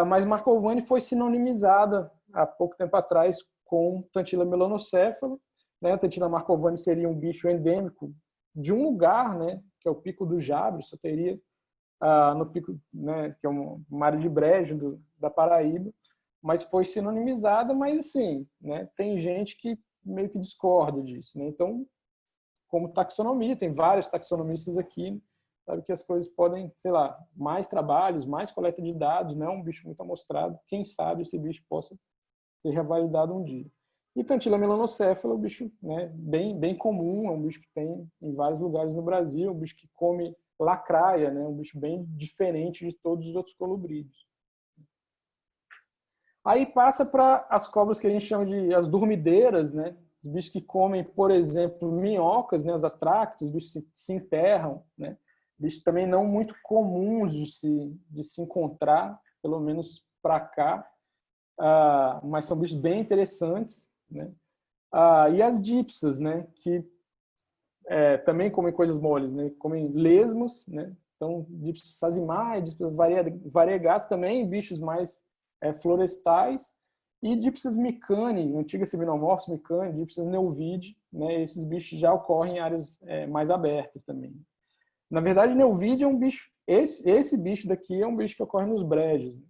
Mas marcovânia foi sinonimizada há pouco tempo atrás com Tantila melanocéfala. Né? A Tantila marcovânia seria um bicho endêmico de um lugar, né? Que é o Pico do Jabre, só teria no Pico, né? Que é uma área de brejo da Paraíba. Mas foi sinonimizada, mas assim, né, tem gente que meio que discorda disso, né? Então, como taxonomia, tem vários taxonomistas aqui, sabe que as coisas podem, sei lá, mais trabalhos, mais coleta de dados, não é um bicho muito amostrado, quem sabe esse bicho possa ser revalidado um dia. E Tantila melanocéfala é um bicho, né, bem comum, é um bicho que tem em vários lugares no Brasil, um bicho que come lacraia, né, um bicho bem diferente de todos os outros colubrídeos. Aí passa para as cobras que a gente chama de as dormideiras, né? Os bichos que comem, por exemplo, minhocas, né? Os atráctos, os bichos se enterram, né? Bichos também não muito comuns de se encontrar, pelo menos para cá, mas são bichos bem interessantes, né? E as dipsas, né? Que também comem coisas moles, né? Comem lesmas, né? Então, dipsas sazimai, dipsas variegatas também, bichos mais florestais, e Dipsas micani, antiga Seminomophis micani, Dipsas neuvide, né? Esses bichos já ocorrem em áreas mais abertas também. Na verdade, neuvide é um bicho, esse bicho daqui é um bicho que ocorre nos brejos, né?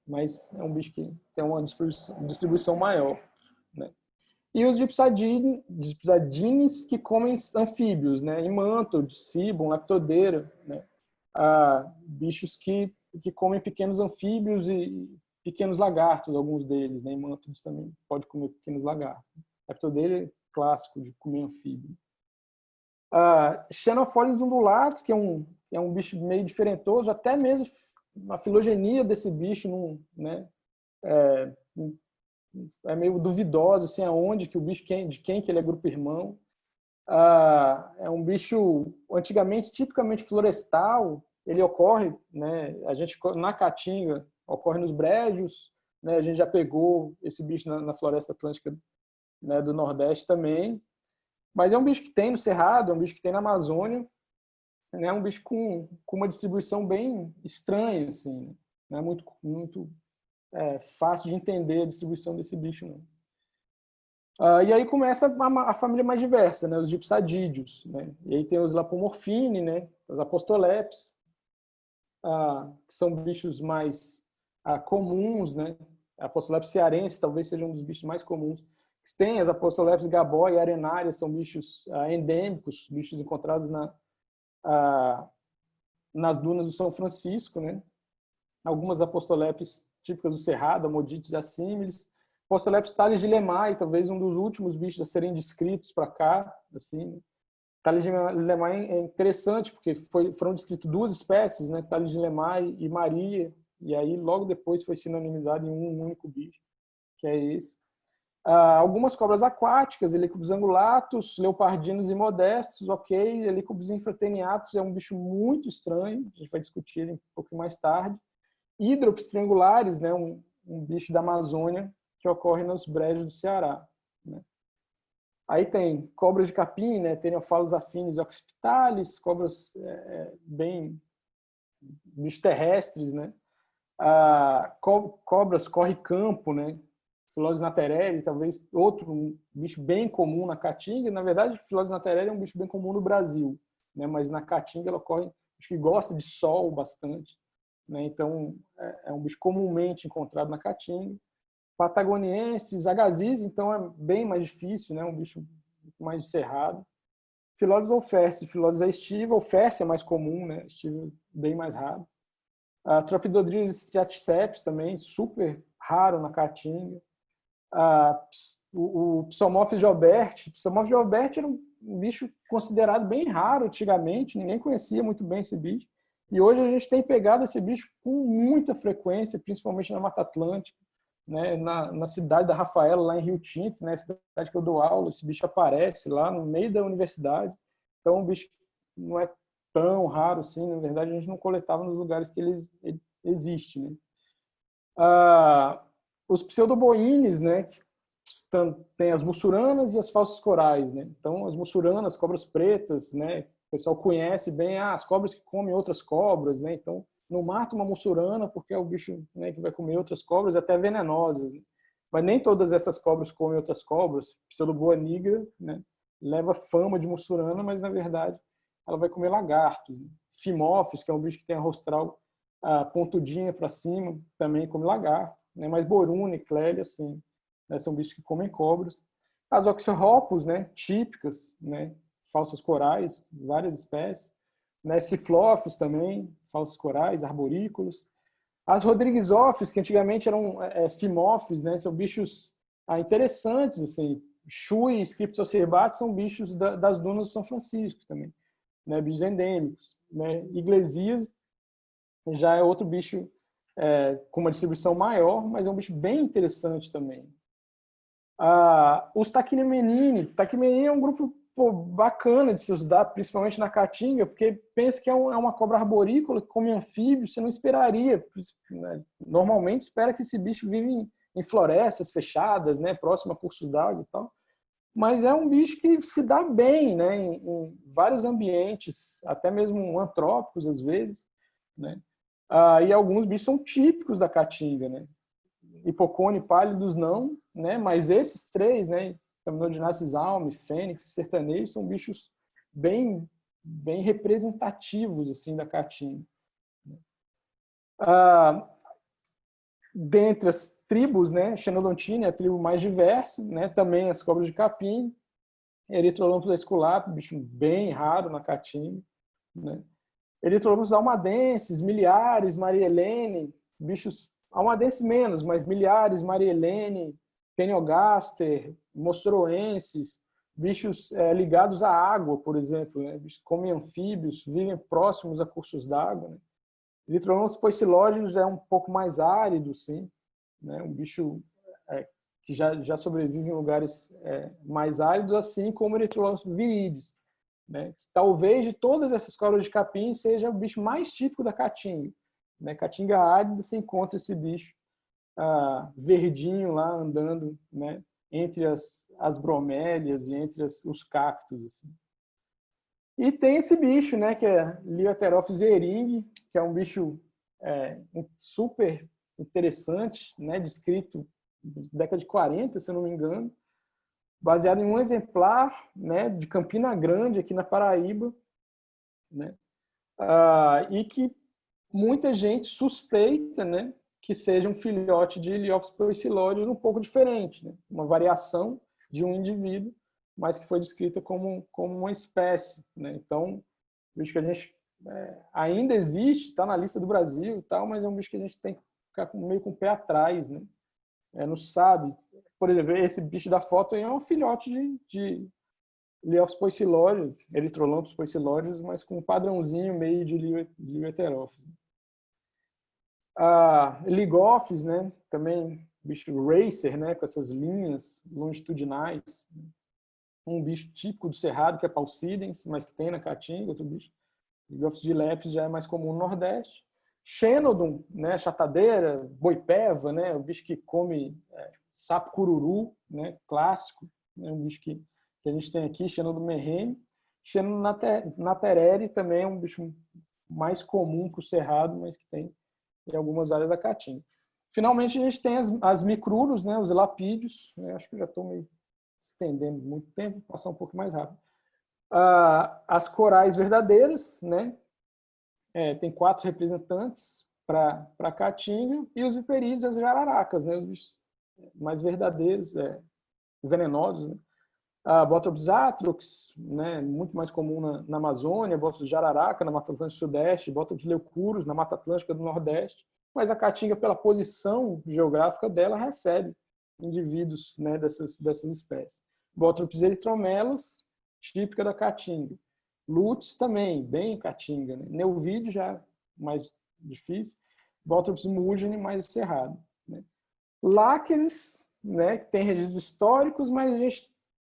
Mas é um bicho que tem uma distribuição maior, né? E os dipsadines que comem anfíbios, né? Imântode, cibum, leptodeira, né? Bichos que comem pequenos anfíbios e pequenos lagartos, alguns deles, né? Imântodes também pode comer pequenos lagartos. Leptodeira é clássico de comer anfíbio. Xenopholis undulatus, que é um bicho meio diferentoso, até mesmo a filogenia desse bicho né, é meio duvidosa, assim, aonde que o bicho, de quem que ele é grupo irmão. É um bicho antigamente tipicamente florestal, ele ocorre, né, a gente na Caatinga ocorre nos brejos, né, a gente já pegou esse bicho na floresta atlântica, né, do Nordeste também, mas é um bicho que tem no Cerrado, é um bicho que tem na Amazônia, né, é um bicho com uma distribuição bem estranha, assim, não é muito fácil de entender a distribuição desse bicho, não. E aí começa a família mais diversa, né? Os dipsadídeos, né? E aí tem os Lapomorphini, né? Os Apostolepes, que são bichos mais comuns, né? Apostolepes cearense talvez seja um dos bichos mais comuns. Tem as Apostolepes gabói e arenárias, são bichos endêmicos, bichos encontrados nas dunas do São Francisco, né? Algumas Apostolepes típicas do Cerrado, Amodites assimilis. Apostolepes thales de Lemay, talvez um dos últimos bichos a serem descritos para cá, assim. Thales de Lemay é interessante porque foram descritas duas espécies, né? Thales de Lemay e Maria, e aí logo depois foi sinonimizado em um único bicho, que é esse. Algumas cobras aquáticas, Helicobus angulatus, leopardinos e modestos, ok. Helicobus infrateniatus é um bicho muito estranho, a gente vai discutir ele um pouco mais tarde. Hidrops triangulares, né? Um bicho da Amazônia que ocorre nos brejos do Ceará, né? Aí tem cobras de capim, né? Teniophalos affinis e occipitalis, cobras bem bichos terrestres, né? Cobras corre-campo, né? Phyllodes natereri, talvez outro bicho bem comum na Caatinga. Na verdade, Phyllodes natereri é um bicho bem comum no Brasil, né? Mas na Caatinga ela ocorre, acho que gosta de sol bastante, né? Então é um bicho comumente encontrado na Caatinga. Patagonienses, agazis, então é bem mais difícil, né? Um bicho mais cerrado. Phyllodes olferse, Phyllodes é estiva, olferse é mais comum, né? Estiva bem mais raro. A Tropidodrius striaticeps também, super raro na Caatinga. O Psomorphis gilberti. Psomorphis gilberti era um bicho considerado bem raro antigamente, ninguém conhecia muito bem esse bicho. E hoje a gente tem pegado esse bicho com muita frequência, principalmente na Mata Atlântica, né? Na cidade da Rafaela, lá em Rio Tinto, né? Cidade que eu dou aula, esse bicho aparece lá no meio da universidade. Então, o bicho não é tão raro assim, na verdade, a gente não coletava nos lugares que ele existe, né? Os pseudoboínes, né, que tem as mussuranas e as falsas corais, né? Então, as mussuranas, cobras pretas, né, o pessoal conhece bem as cobras que comem outras cobras, né? Então, não mata uma mussurana porque é o bicho, né, que vai comer outras cobras, até venenosas, né? Mas nem todas essas cobras comem outras cobras. Pseudoboa nigra, né, leva fama de mussurana, mas na verdade ela vai comer lagartos. Fimófis, que é um bicho que tem a rostral pontudinha para cima, também come lagarto, né? Mas boruna e clélia, assim, né? São bichos que comem cobras. As oxyrhopus, né? Típicas, né? Falsas corais, várias espécies. Né? Ciflófis também, falsos corais, arborícolas. As rodriguesófis, que antigamente eram fimófis, né? São bichos interessantes, assim. Chui e Scriptocerbates são bichos das dunas de São Francisco também, né? Bichos endêmicos. Né? Iglesias já é outro bicho com uma distribuição maior, mas é um bicho bem interessante também. Os Taquimenini é um grupo bacana de se estudar, principalmente na Caatinga, porque pensa que é uma cobra arborícola que come anfíbios, você não esperaria. Né? Normalmente espera que esse bicho vive em florestas fechadas, né, próximo a cursos d'água e tal. Mas é um bicho que se dá bem, né, em vários ambientes, até mesmo antrópicos às vezes, né? E alguns bichos são típicos da Caatinga, né? Hipocone pálidos não, né? Mas esses três, né? Tamnodinacis alme, fênix, sertanejo, são bichos bem representativos assim da Caatinga. Dentre as tribos, né? Xenodontine é a tribo mais diversa, né? Também as cobras de capim, Erythrolampus esculape, bicho bem raro na Caatinga, né? Erythrolampus almadenses, miliares, Maria Helene, bichos almadenses menos, mas miliares, Maria Helene, Peniogaster, mostroenses, bichos ligados à água, por exemplo, né? Bichos comem anfíbios, vivem próximos a cursos d'água, né? Erythrolampus poecilógenes é um pouco mais árido, sim, né? Um bicho que já sobrevive em lugares mais áridos, assim como Erythrolampus viridis, né? Talvez de todas essas cobras de capim seja o bicho mais típico da Caatinga, né? Caatinga árida, você encontra esse bicho verdinho lá andando, né? Entre as bromélias e entre os cactos, assim. E tem esse bicho, né, que é Lioterophis eering, que é um bicho super interessante, né, descrito na década de 40, se eu não me engano, baseado em um exemplar, né, de Campina Grande, aqui na Paraíba, né, e que muita gente suspeita, né, que seja um filhote de Liophis poecilódeos um pouco diferente, né, uma variação de um indivíduo, mas que foi descrita como uma espécie, né? Então, bicho que a gente ainda existe, está na lista do Brasil e tal, mas é um bicho que a gente tem que ficar meio com o pé atrás, né? Não sabe. Por exemplo, esse bicho da foto aí é um filhote de Liophis poecilódeos, Erythrolampus poecilódeos, mas com um padrãozinho meio de Lioterófis. Ligophis, né? Também bicho racer, né? Com essas linhas longitudinais. Um bicho típico do Cerrado, que é Paucidens, mas que tem na Caatinga, outro bicho. Ligophis de lepis já é mais comum no Nordeste. Xenodon, né, chatadeira, boipeva, né, o bicho que come sapo cururu, né, clássico, né, um bicho que a gente tem aqui, Xenodon merrene. Xenodon natereri também é um bicho mais comum para o Cerrado, mas que tem em algumas áreas da caatinga. Finalmente, a gente tem as micruros, né, os elapídeos. Acho que eu já estou me estendendo muito tempo, vou passar um pouco mais rápido. As corais verdadeiras, né? Tem 4 representantes para a caatinga, e os viperídeos e as jararacas, né? Os bichos mais verdadeiros, venenosos, né? A Bothrops atrox, né? Muito mais comum na Amazônia, Bothrops jararaca na Mata Atlântica do Sudeste, Bothrops leucurus na Mata Atlântica do Nordeste, mas a caatinga, pela posição geográfica dela, recebe indivíduos, né, dessas espécies. Bothrops erythromelas, típica da caatinga. Luteus também, bem caatinga. Né? Neuvídeo já mais difícil. Bothrops mugine, mais cerrado. Né? Láqueres, né, que tem registros históricos, mas a gente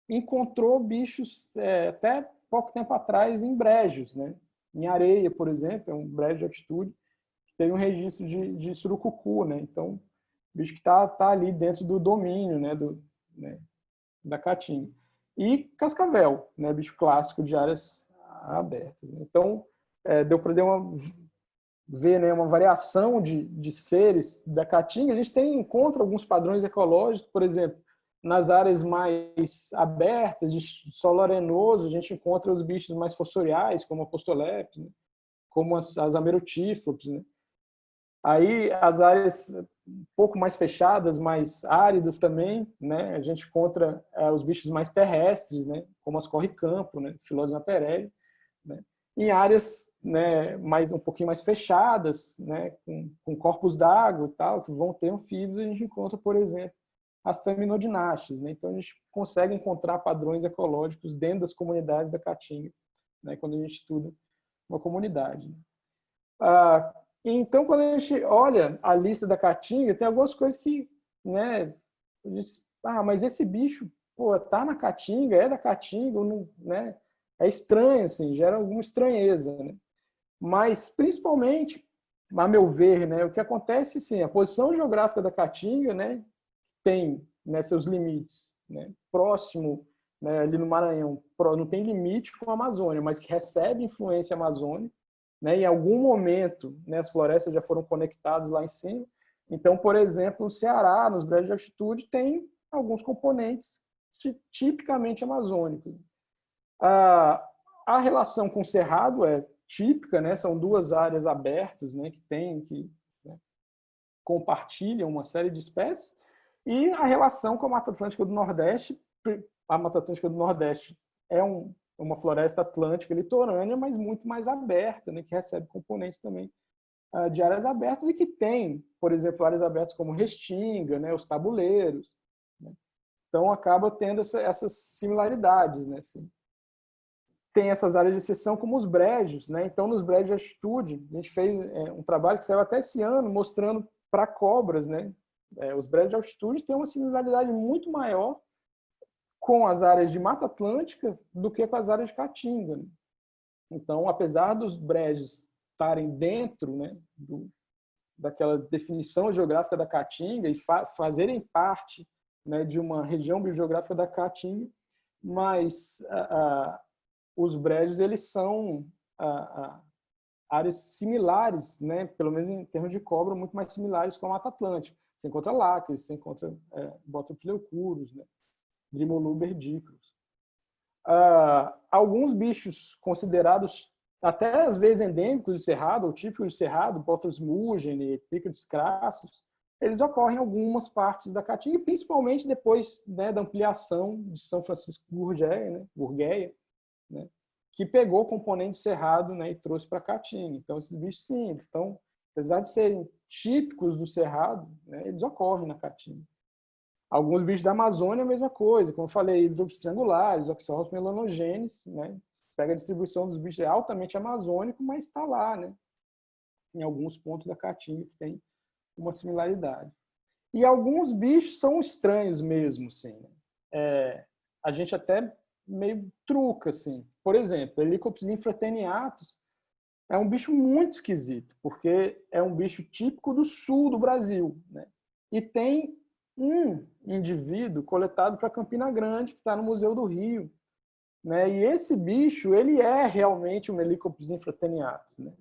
encontrou bichos até pouco tempo atrás em brejos. Né? Em areia, por exemplo, é um brejo de altitude, teve um registro de surucucu, né? Então, bicho que tá ali dentro do domínio, né, da caatinga. E cascavel, né, bicho clássico de áreas abertas. Né? Então, deu para ver, né, uma variação de seres da caatinga. A gente encontra alguns padrões ecológicos, por exemplo, nas áreas mais abertas, de solo arenoso, a gente encontra os bichos mais fossoriais, como a Postolepis, né? Como as Amerotíflopes, né? Aí as áreas um pouco mais fechadas, mais áridas também, né? A gente encontra os bichos mais terrestres, né? Como as corre-campo, né? Phyllodes perenne, né? Em áreas, né, um pouquinho mais fechadas, né? Com corpos d'água e tal, que vão ter anfíbios, a gente encontra, por exemplo, as Taminodinastes, né? Então a gente consegue encontrar padrões ecológicos dentro das comunidades da Caatinga, né? Quando a gente estuda uma comunidade. Então, quando a gente olha a lista da caatinga, tem algumas coisas que, né, diz, mas esse bicho, pô, tá na caatinga, é da caatinga, não, né, é estranho, assim, gera alguma estranheza, né? Mas, principalmente, a meu ver, né, o que acontece, sim, a posição geográfica da caatinga, né, tem, né, seus limites, né, próximo, né, ali no Maranhão, não tem limite com a Amazônia, mas que recebe influência amazônica, né? Em algum momento, né, as florestas já foram conectadas lá em cima. Então, por exemplo, o Ceará, nos brejos de altitude, tem alguns componentes tipicamente amazônicos. A relação com o cerrado é típica, né? São 2 áreas abertas, né, né, compartilham uma série de espécies. E a relação com a Mata Atlântica do Nordeste, a Mata Atlântica do Nordeste é uma floresta atlântica litorânea, mas muito mais aberta, né, que recebe componentes também de áreas abertas e que tem, por exemplo, áreas abertas como Restinga, né, os tabuleiros. Né? Então, acaba tendo essas similaridades. Né, assim. Tem essas áreas de exceção como os brejos. Né? Então, nos brejos de altitude, a gente fez um trabalho que saiu até esse ano, mostrando para cobras. Né? Os brejos de altitude têm uma similaridade muito maior com as áreas de Mata Atlântica do que com as áreas de Caatinga. Né? Então, apesar dos brejos estarem dentro, né, daquela definição geográfica da Caatinga e fazerem parte, né, de uma região biogeográfica da Caatinga, mas os brejos eles são áreas similares, né, pelo menos em termos de cobra, muito mais similares com a Mata Atlântica. Você encontra láqueos, você encontra Bothrops leucurus, né, Drimoluber dicrus. Alguns bichos considerados até às vezes endêmicos de cerrado ou típicos de cerrado, Bothrops mugine, Picrotis crassus, eles ocorrem em algumas partes da caatinga, principalmente depois, né, da ampliação de São Francisco Gurgueia, né, que pegou o componente cerrado, né, e trouxe para a caatinga. Então esses bichos, sim, eles estão, apesar de serem típicos do cerrado, né, eles ocorrem na caatinga. Alguns bichos da Amazônia, a mesma coisa. Como eu falei, hidrópicos triangulares, Oxyhorus melanogenes, né? Pega a distribuição dos bichos, é altamente amazônico, mas está lá, né? Em alguns pontos da caatinga que tem uma similaridade. E alguns bichos são estranhos mesmo, assim. A gente até meio truca, assim. Por exemplo, Helicops infrateniatus é um bicho muito esquisito, porque é um bicho típico do sul do Brasil, né? E tem um indivíduo coletado para Campina Grande, que está no Museu do Rio. Né? E esse bicho, ele é realmente um Helicops infrateniatus. Né?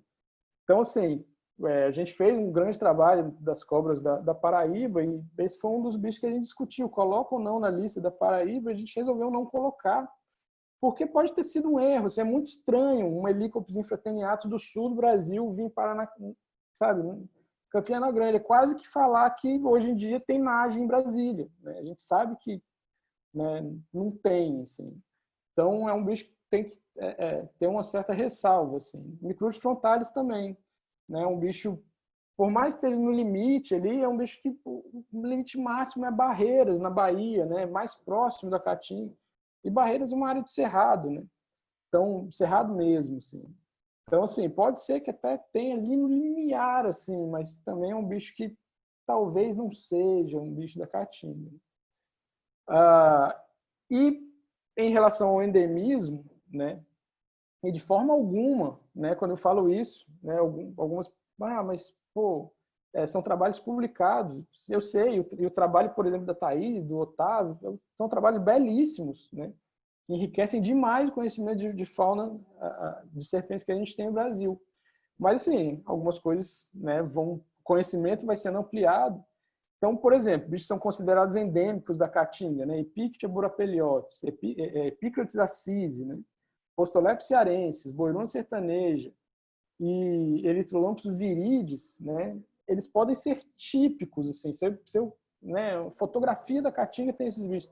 Então, assim, a gente fez um grande trabalho das cobras da Paraíba e esse foi um dos bichos que a gente discutiu, coloca ou não na lista da Paraíba, a gente resolveu não colocar, porque pode ter sido um erro, assim, é muito estranho um Helicopus infrateniatus do sul do Brasil vir parar na, sabe, Campina Grande, é quase que falar que hoje em dia tem margem em Brasília, né? A gente sabe que, né, não tem, assim. Então é um bicho que tem que ter uma certa ressalva, assim. Micrurus frontalis também, né? Um bicho, por mais que esteja no limite ali, é um bicho que o limite máximo é Barreiras, na Bahia, né? Mais próximo da Caatinga. E Barreiras é uma área de cerrado, né? Então, cerrado mesmo, assim. Então, assim, pode ser que até tenha ali no limiar, assim, mas também é um bicho que talvez não seja um bicho da Caatinga. E em relação ao endemismo, né? E de forma alguma, né? Quando eu falo isso, né? Algumas, mas pô, são trabalhos publicados. Eu sei, e o trabalho, por exemplo, da Thaís, do Otávio, são trabalhos belíssimos, né? Que enriquecem demais o conhecimento de fauna de serpentes que a gente tem no Brasil. Mas, assim, algumas coisas, né, o conhecimento vai sendo ampliado. Então, por exemplo, bichos são considerados endêmicos da Caatinga, né? Epictia burapeliotis, Epicrates assisi, né? Postolepis cearensis, boirona sertaneja e Erythrolampus viridis, né? Eles podem ser típicos, assim, né, fotografia da Caatinga tem esses bichos,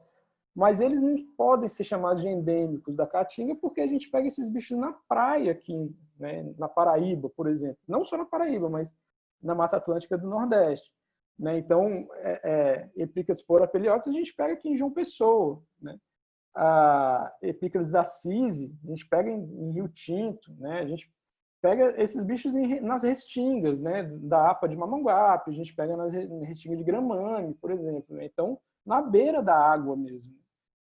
mas eles não podem ser chamados de endêmicos da Caatinga porque a gente pega esses bichos na praia aqui, né, na Paraíba, por exemplo. Não só na Paraíba, mas na Mata Atlântica do Nordeste. Né? Então, Epicrates porapeliotis a gente pega aqui em João Pessoa. Né? A Epicrates assisi a gente pega em Rio Tinto. Né? A gente pega esses bichos nas restingas, né, da APA de Mamanguape, a gente pega nas restingas de Gramame, por exemplo. Né? Então, na beira da água mesmo.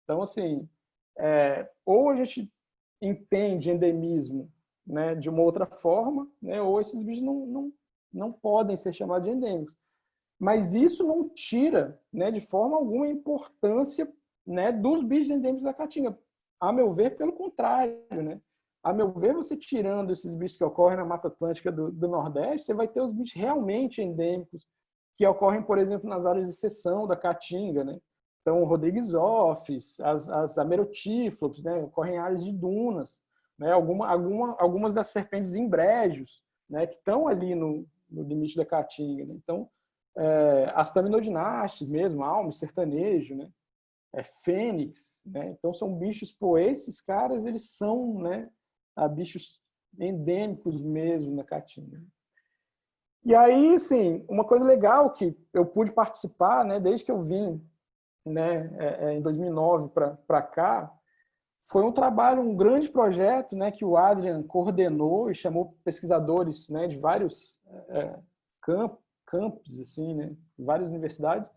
Então, assim, ou a gente entende endemismo, né, de uma outra forma, né, ou esses bichos não podem ser chamados de endêmicos. Mas isso não tira, né, de forma alguma a importância, né, dos bichos endêmicos da Caatinga. A meu ver, pelo contrário, né? A meu ver, você tirando esses bichos que ocorrem na Mata Atlântica do Nordeste, você vai ter os bichos realmente endêmicos que ocorrem, por exemplo, nas áreas de exceção da Caatinga, né? Então, Rodrigues Offs, as amerotíflopes, né, ocorrem em áreas de dunas, né? Algumas das serpentes em brejos, né, que estão ali no limite da Caatinga. Né? Então, as Taminodinastes mesmo, Alme, sertanejo, né? Fênix, né? Então são bichos, pô, esses caras eles são, né, bichos endêmicos mesmo na Caatinga. E aí, assim, uma coisa legal que eu pude participar, né, desde que eu vim, né, em 2009 para cá, foi um trabalho, um grande projeto, né, que o Adrian coordenou e chamou pesquisadores, né, de vários campos, assim, né, várias universidades,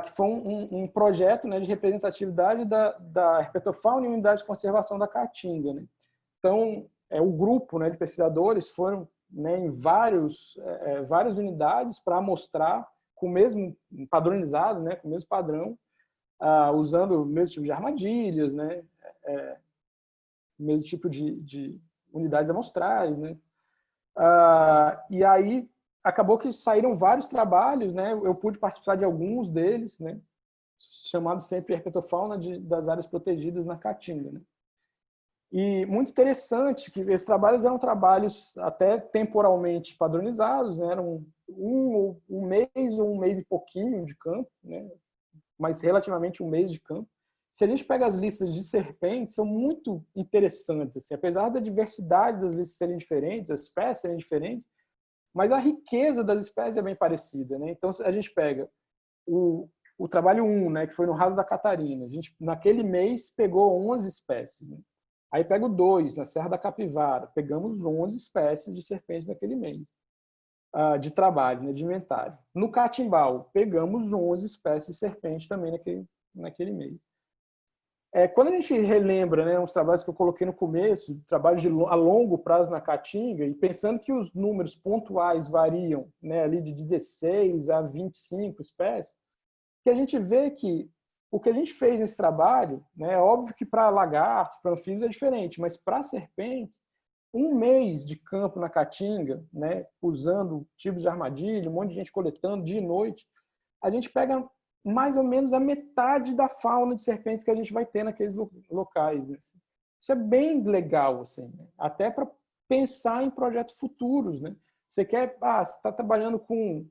que foi um projeto, né, de representatividade da herpetofauna e unidade de conservação da Caatinga. Né? Então, o grupo, né, de pesquisadores foram, né, em várias unidades para mostrar com o mesmo padronizado, né, com o mesmo padrão, usando o mesmo tipo de armadilhas, né, o mesmo tipo de unidades amostrais. Né? E aí acabou que saíram vários trabalhos, né? Eu pude participar de alguns deles, né? Chamados sempre herpetofauna das áreas protegidas na Caatinga. Né? E muito interessante que esses trabalhos eram trabalhos até temporalmente padronizados, né? Eram um mês ou um mês e pouquinho de campo, né? Mas relativamente um mês de campo. Se a gente pega as listas de serpentes, são muito interessantes. Assim, apesar da diversidade das listas serem diferentes, as espécies serem diferentes, mas a riqueza das espécies é bem parecida. Né? Então, a gente pega o trabalho 1, né, que foi no Raso da Catarina. A gente, naquele mês, pegou 11 espécies. Né? Aí pega o 2, na Serra da Capivara. Pegamos 11 espécies de serpentes naquele mês, de trabalho, né, de inventário. No Catimbau, pegamos 11 espécies de serpente também naquele mês. Quando a gente relembra, né, uns trabalhos que eu coloquei no começo, trabalhos a longo prazo na Caatinga, e pensando que os números pontuais variam, né, ali de 16 a 25 espécies, que a gente vê que o que a gente fez nesse trabalho, né, é óbvio que para lagartos, para anfíbios é diferente, mas para serpentes, um mês de campo na Caatinga, né, usando tipos de armadilha, um monte de gente coletando dia e noite, a gente pega mais ou menos a metade da fauna de serpentes que a gente vai ter naqueles locais. Né? Isso é bem legal, assim, né? Até para pensar em projetos futuros. Né? Você quer, você está trabalhando com,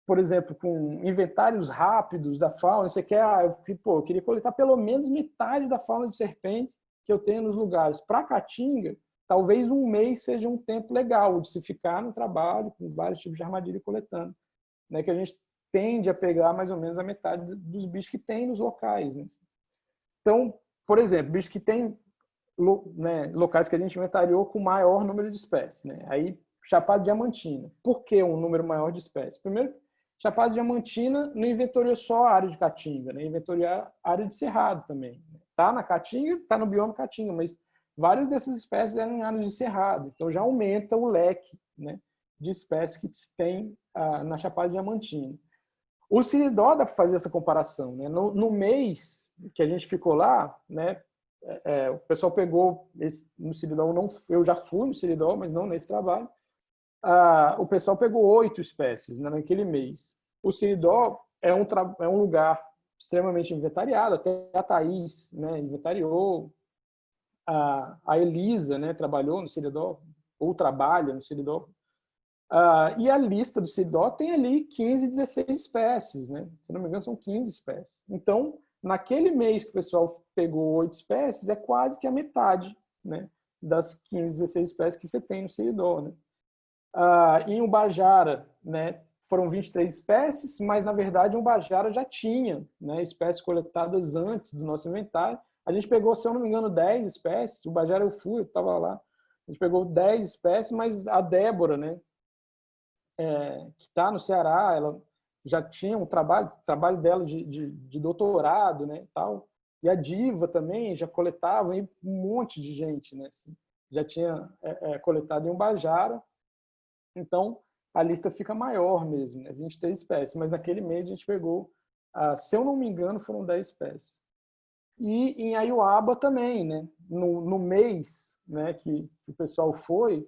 por exemplo, com inventários rápidos da fauna, você quer, eu queria coletar pelo menos metade da fauna de serpentes que eu tenho nos lugares. Para a Caatinga, talvez um mês seja um tempo legal de se ficar no trabalho com vários tipos de armadilha coletando, né? Que a gente tende a pegar mais ou menos a metade dos bichos que tem nos locais. Né? Então, por exemplo, bichos que tem, né, locais que a gente inventariou com maior número de espécies. Né? Aí, Chapada Diamantina. Por que um número maior de espécies? Primeiro, Chapada Diamantina não inventoriou só a área de Caatinga, né? Inventoriou a área de Cerrado também. Está na Caatinga, está no bioma Caatinga, mas várias dessas espécies eram em áreas de Cerrado. Então, já aumenta o leque, né, de espécies que se tem na Chapada Diamantina. O Siridó dá para fazer essa comparação. Né? No mês que a gente ficou lá, né, o pessoal pegou no Siridó, eu já fui no Siridó, mas não nesse trabalho. O pessoal pegou 8 espécies, né, naquele mês. O Siridó é um lugar extremamente inventariado, até a Thaís, né, inventariou, a Elisa, né, trabalhou no Siridó, ou trabalha no Siridó. E a lista do Siridó tem ali 15, 16 espécies, né? Se não me engano, são 15 espécies. Então, naquele mês que o pessoal pegou 8 espécies, é quase que a metade, né, das 15, 16 espécies que você tem no Siridó. Né? Em Ubajara, né, foram 23 espécies, mas, na verdade, Ubajara já tinha, né, espécies coletadas antes do nosso inventário. A gente pegou, se eu não me engano, 10 espécies. Ubajara eu fui, eu estava lá. A gente pegou 10 espécies, mas a Débora, né, que está no Ceará, ela já tinha um trabalho dela de doutorado, né, tal. E a Diva também já coletava, e um monte de gente, né, assim, já tinha coletado em Ubajara. Então, a lista fica maior mesmo, né, 23 espécies. Mas naquele mês a gente pegou, se eu não me engano, foram 10 espécies. E em Aiuaba também, né, no mês, né, que o pessoal foi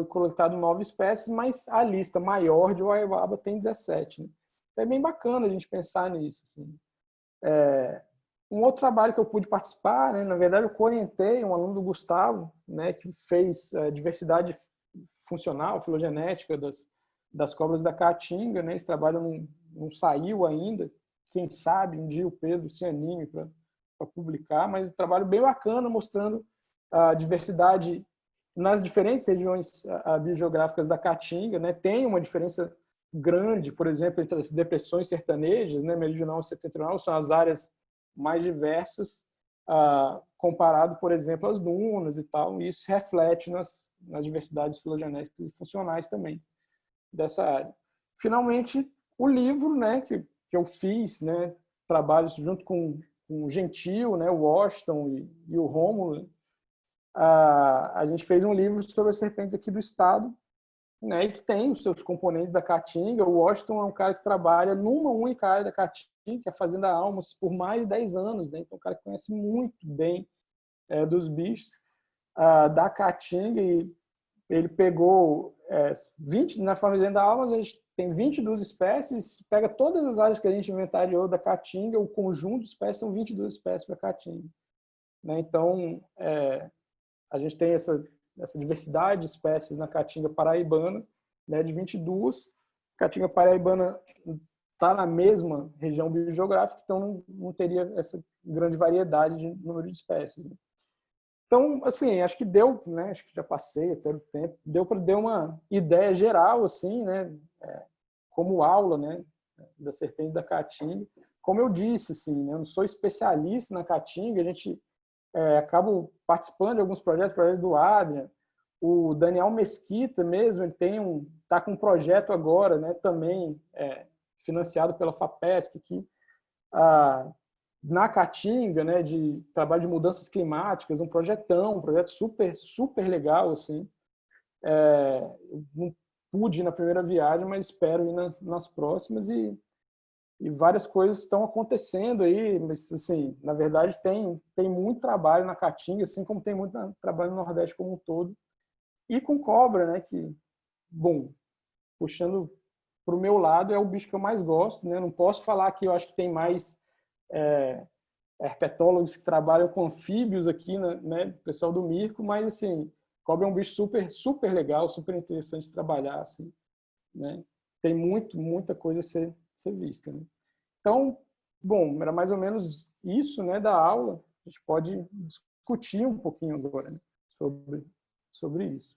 coletado 9 espécies, mas a lista maior de Aiuaba tem 17. Né? É bem bacana a gente pensar nisso. Assim. Um outro trabalho que eu pude participar, né, na verdade eu orientei um aluno do Gustavo, né, que fez diversidade funcional, filogenética das cobras da Caatinga. Né? Esse trabalho não saiu ainda. Quem sabe um dia o Pedro se anime para publicar, mas um trabalho bem bacana mostrando a diversidade nas diferentes regiões biogeográficas da Caatinga. Né? Tem uma diferença grande, por exemplo, entre as depressões sertanejas, né, meridional e setentrional, são as áreas mais diversas, comparado, por exemplo, às dunas e tal, e isso reflete nas diversidades filogenéticas e funcionais também dessa área. Finalmente, o livro, né, que eu fiz, né, trabalhos junto com o Gentil, né, o Washington e o Rômulo, a gente fez um livro sobre as serpentes aqui do estado, né, e que tem os seus componentes da Caatinga. O Washington é um cara que trabalha numa única área da Caatinga, que é a Fazenda Almas, por mais de 10 anos. Né? Então, um cara que conhece muito bem dos bichos da Caatinga, e ele pegou 20, na Fazenda Almas a gente tem 22 espécies, pega todas as áreas que a gente inventariou da Caatinga, o conjunto de espécies são 22 espécies para Caatinga. Né? Então, a gente tem essa diversidade de espécies na Caatinga paraibana, né, de 22. Caatinga paraibana está na mesma região biogeográfica, então não teria essa grande variedade de número de espécies. Né? Então, assim, acho que deu, né, acho que já passei até o tempo, deu para dar uma ideia geral, assim, né, como aula, né, da serpente da Caatinga. Como eu disse, assim, né, eu não sou especialista na Caatinga, a gente acabo participando de alguns projetos do Adrian. O Daniel Mesquita mesmo, ele está com um projeto agora, né, também financiado pela FAPESC, que na Caatinga, né, de trabalho de mudanças climáticas, um projeto super, super legal, assim. Não pude ir na primeira viagem, mas espero ir nas próximas, e várias coisas estão acontecendo aí, mas, assim, na verdade tem muito trabalho na Caatinga, assim como tem muito trabalho no Nordeste como um todo, E com cobra, né, que, bom, puxando para o meu lado, é o bicho que eu mais gosto, né? Não posso falar que eu acho que tem mais herpetólogos que trabalham com anfíbios aqui, né, pessoal do Mirco, mas assim, cobra é um bicho super, super legal, super interessante de trabalhar, assim, né? Tem muita coisa a ser vista, né? Então, bom, era mais ou menos isso, né, da aula. A gente pode discutir um pouquinho agora, né, sobre isso.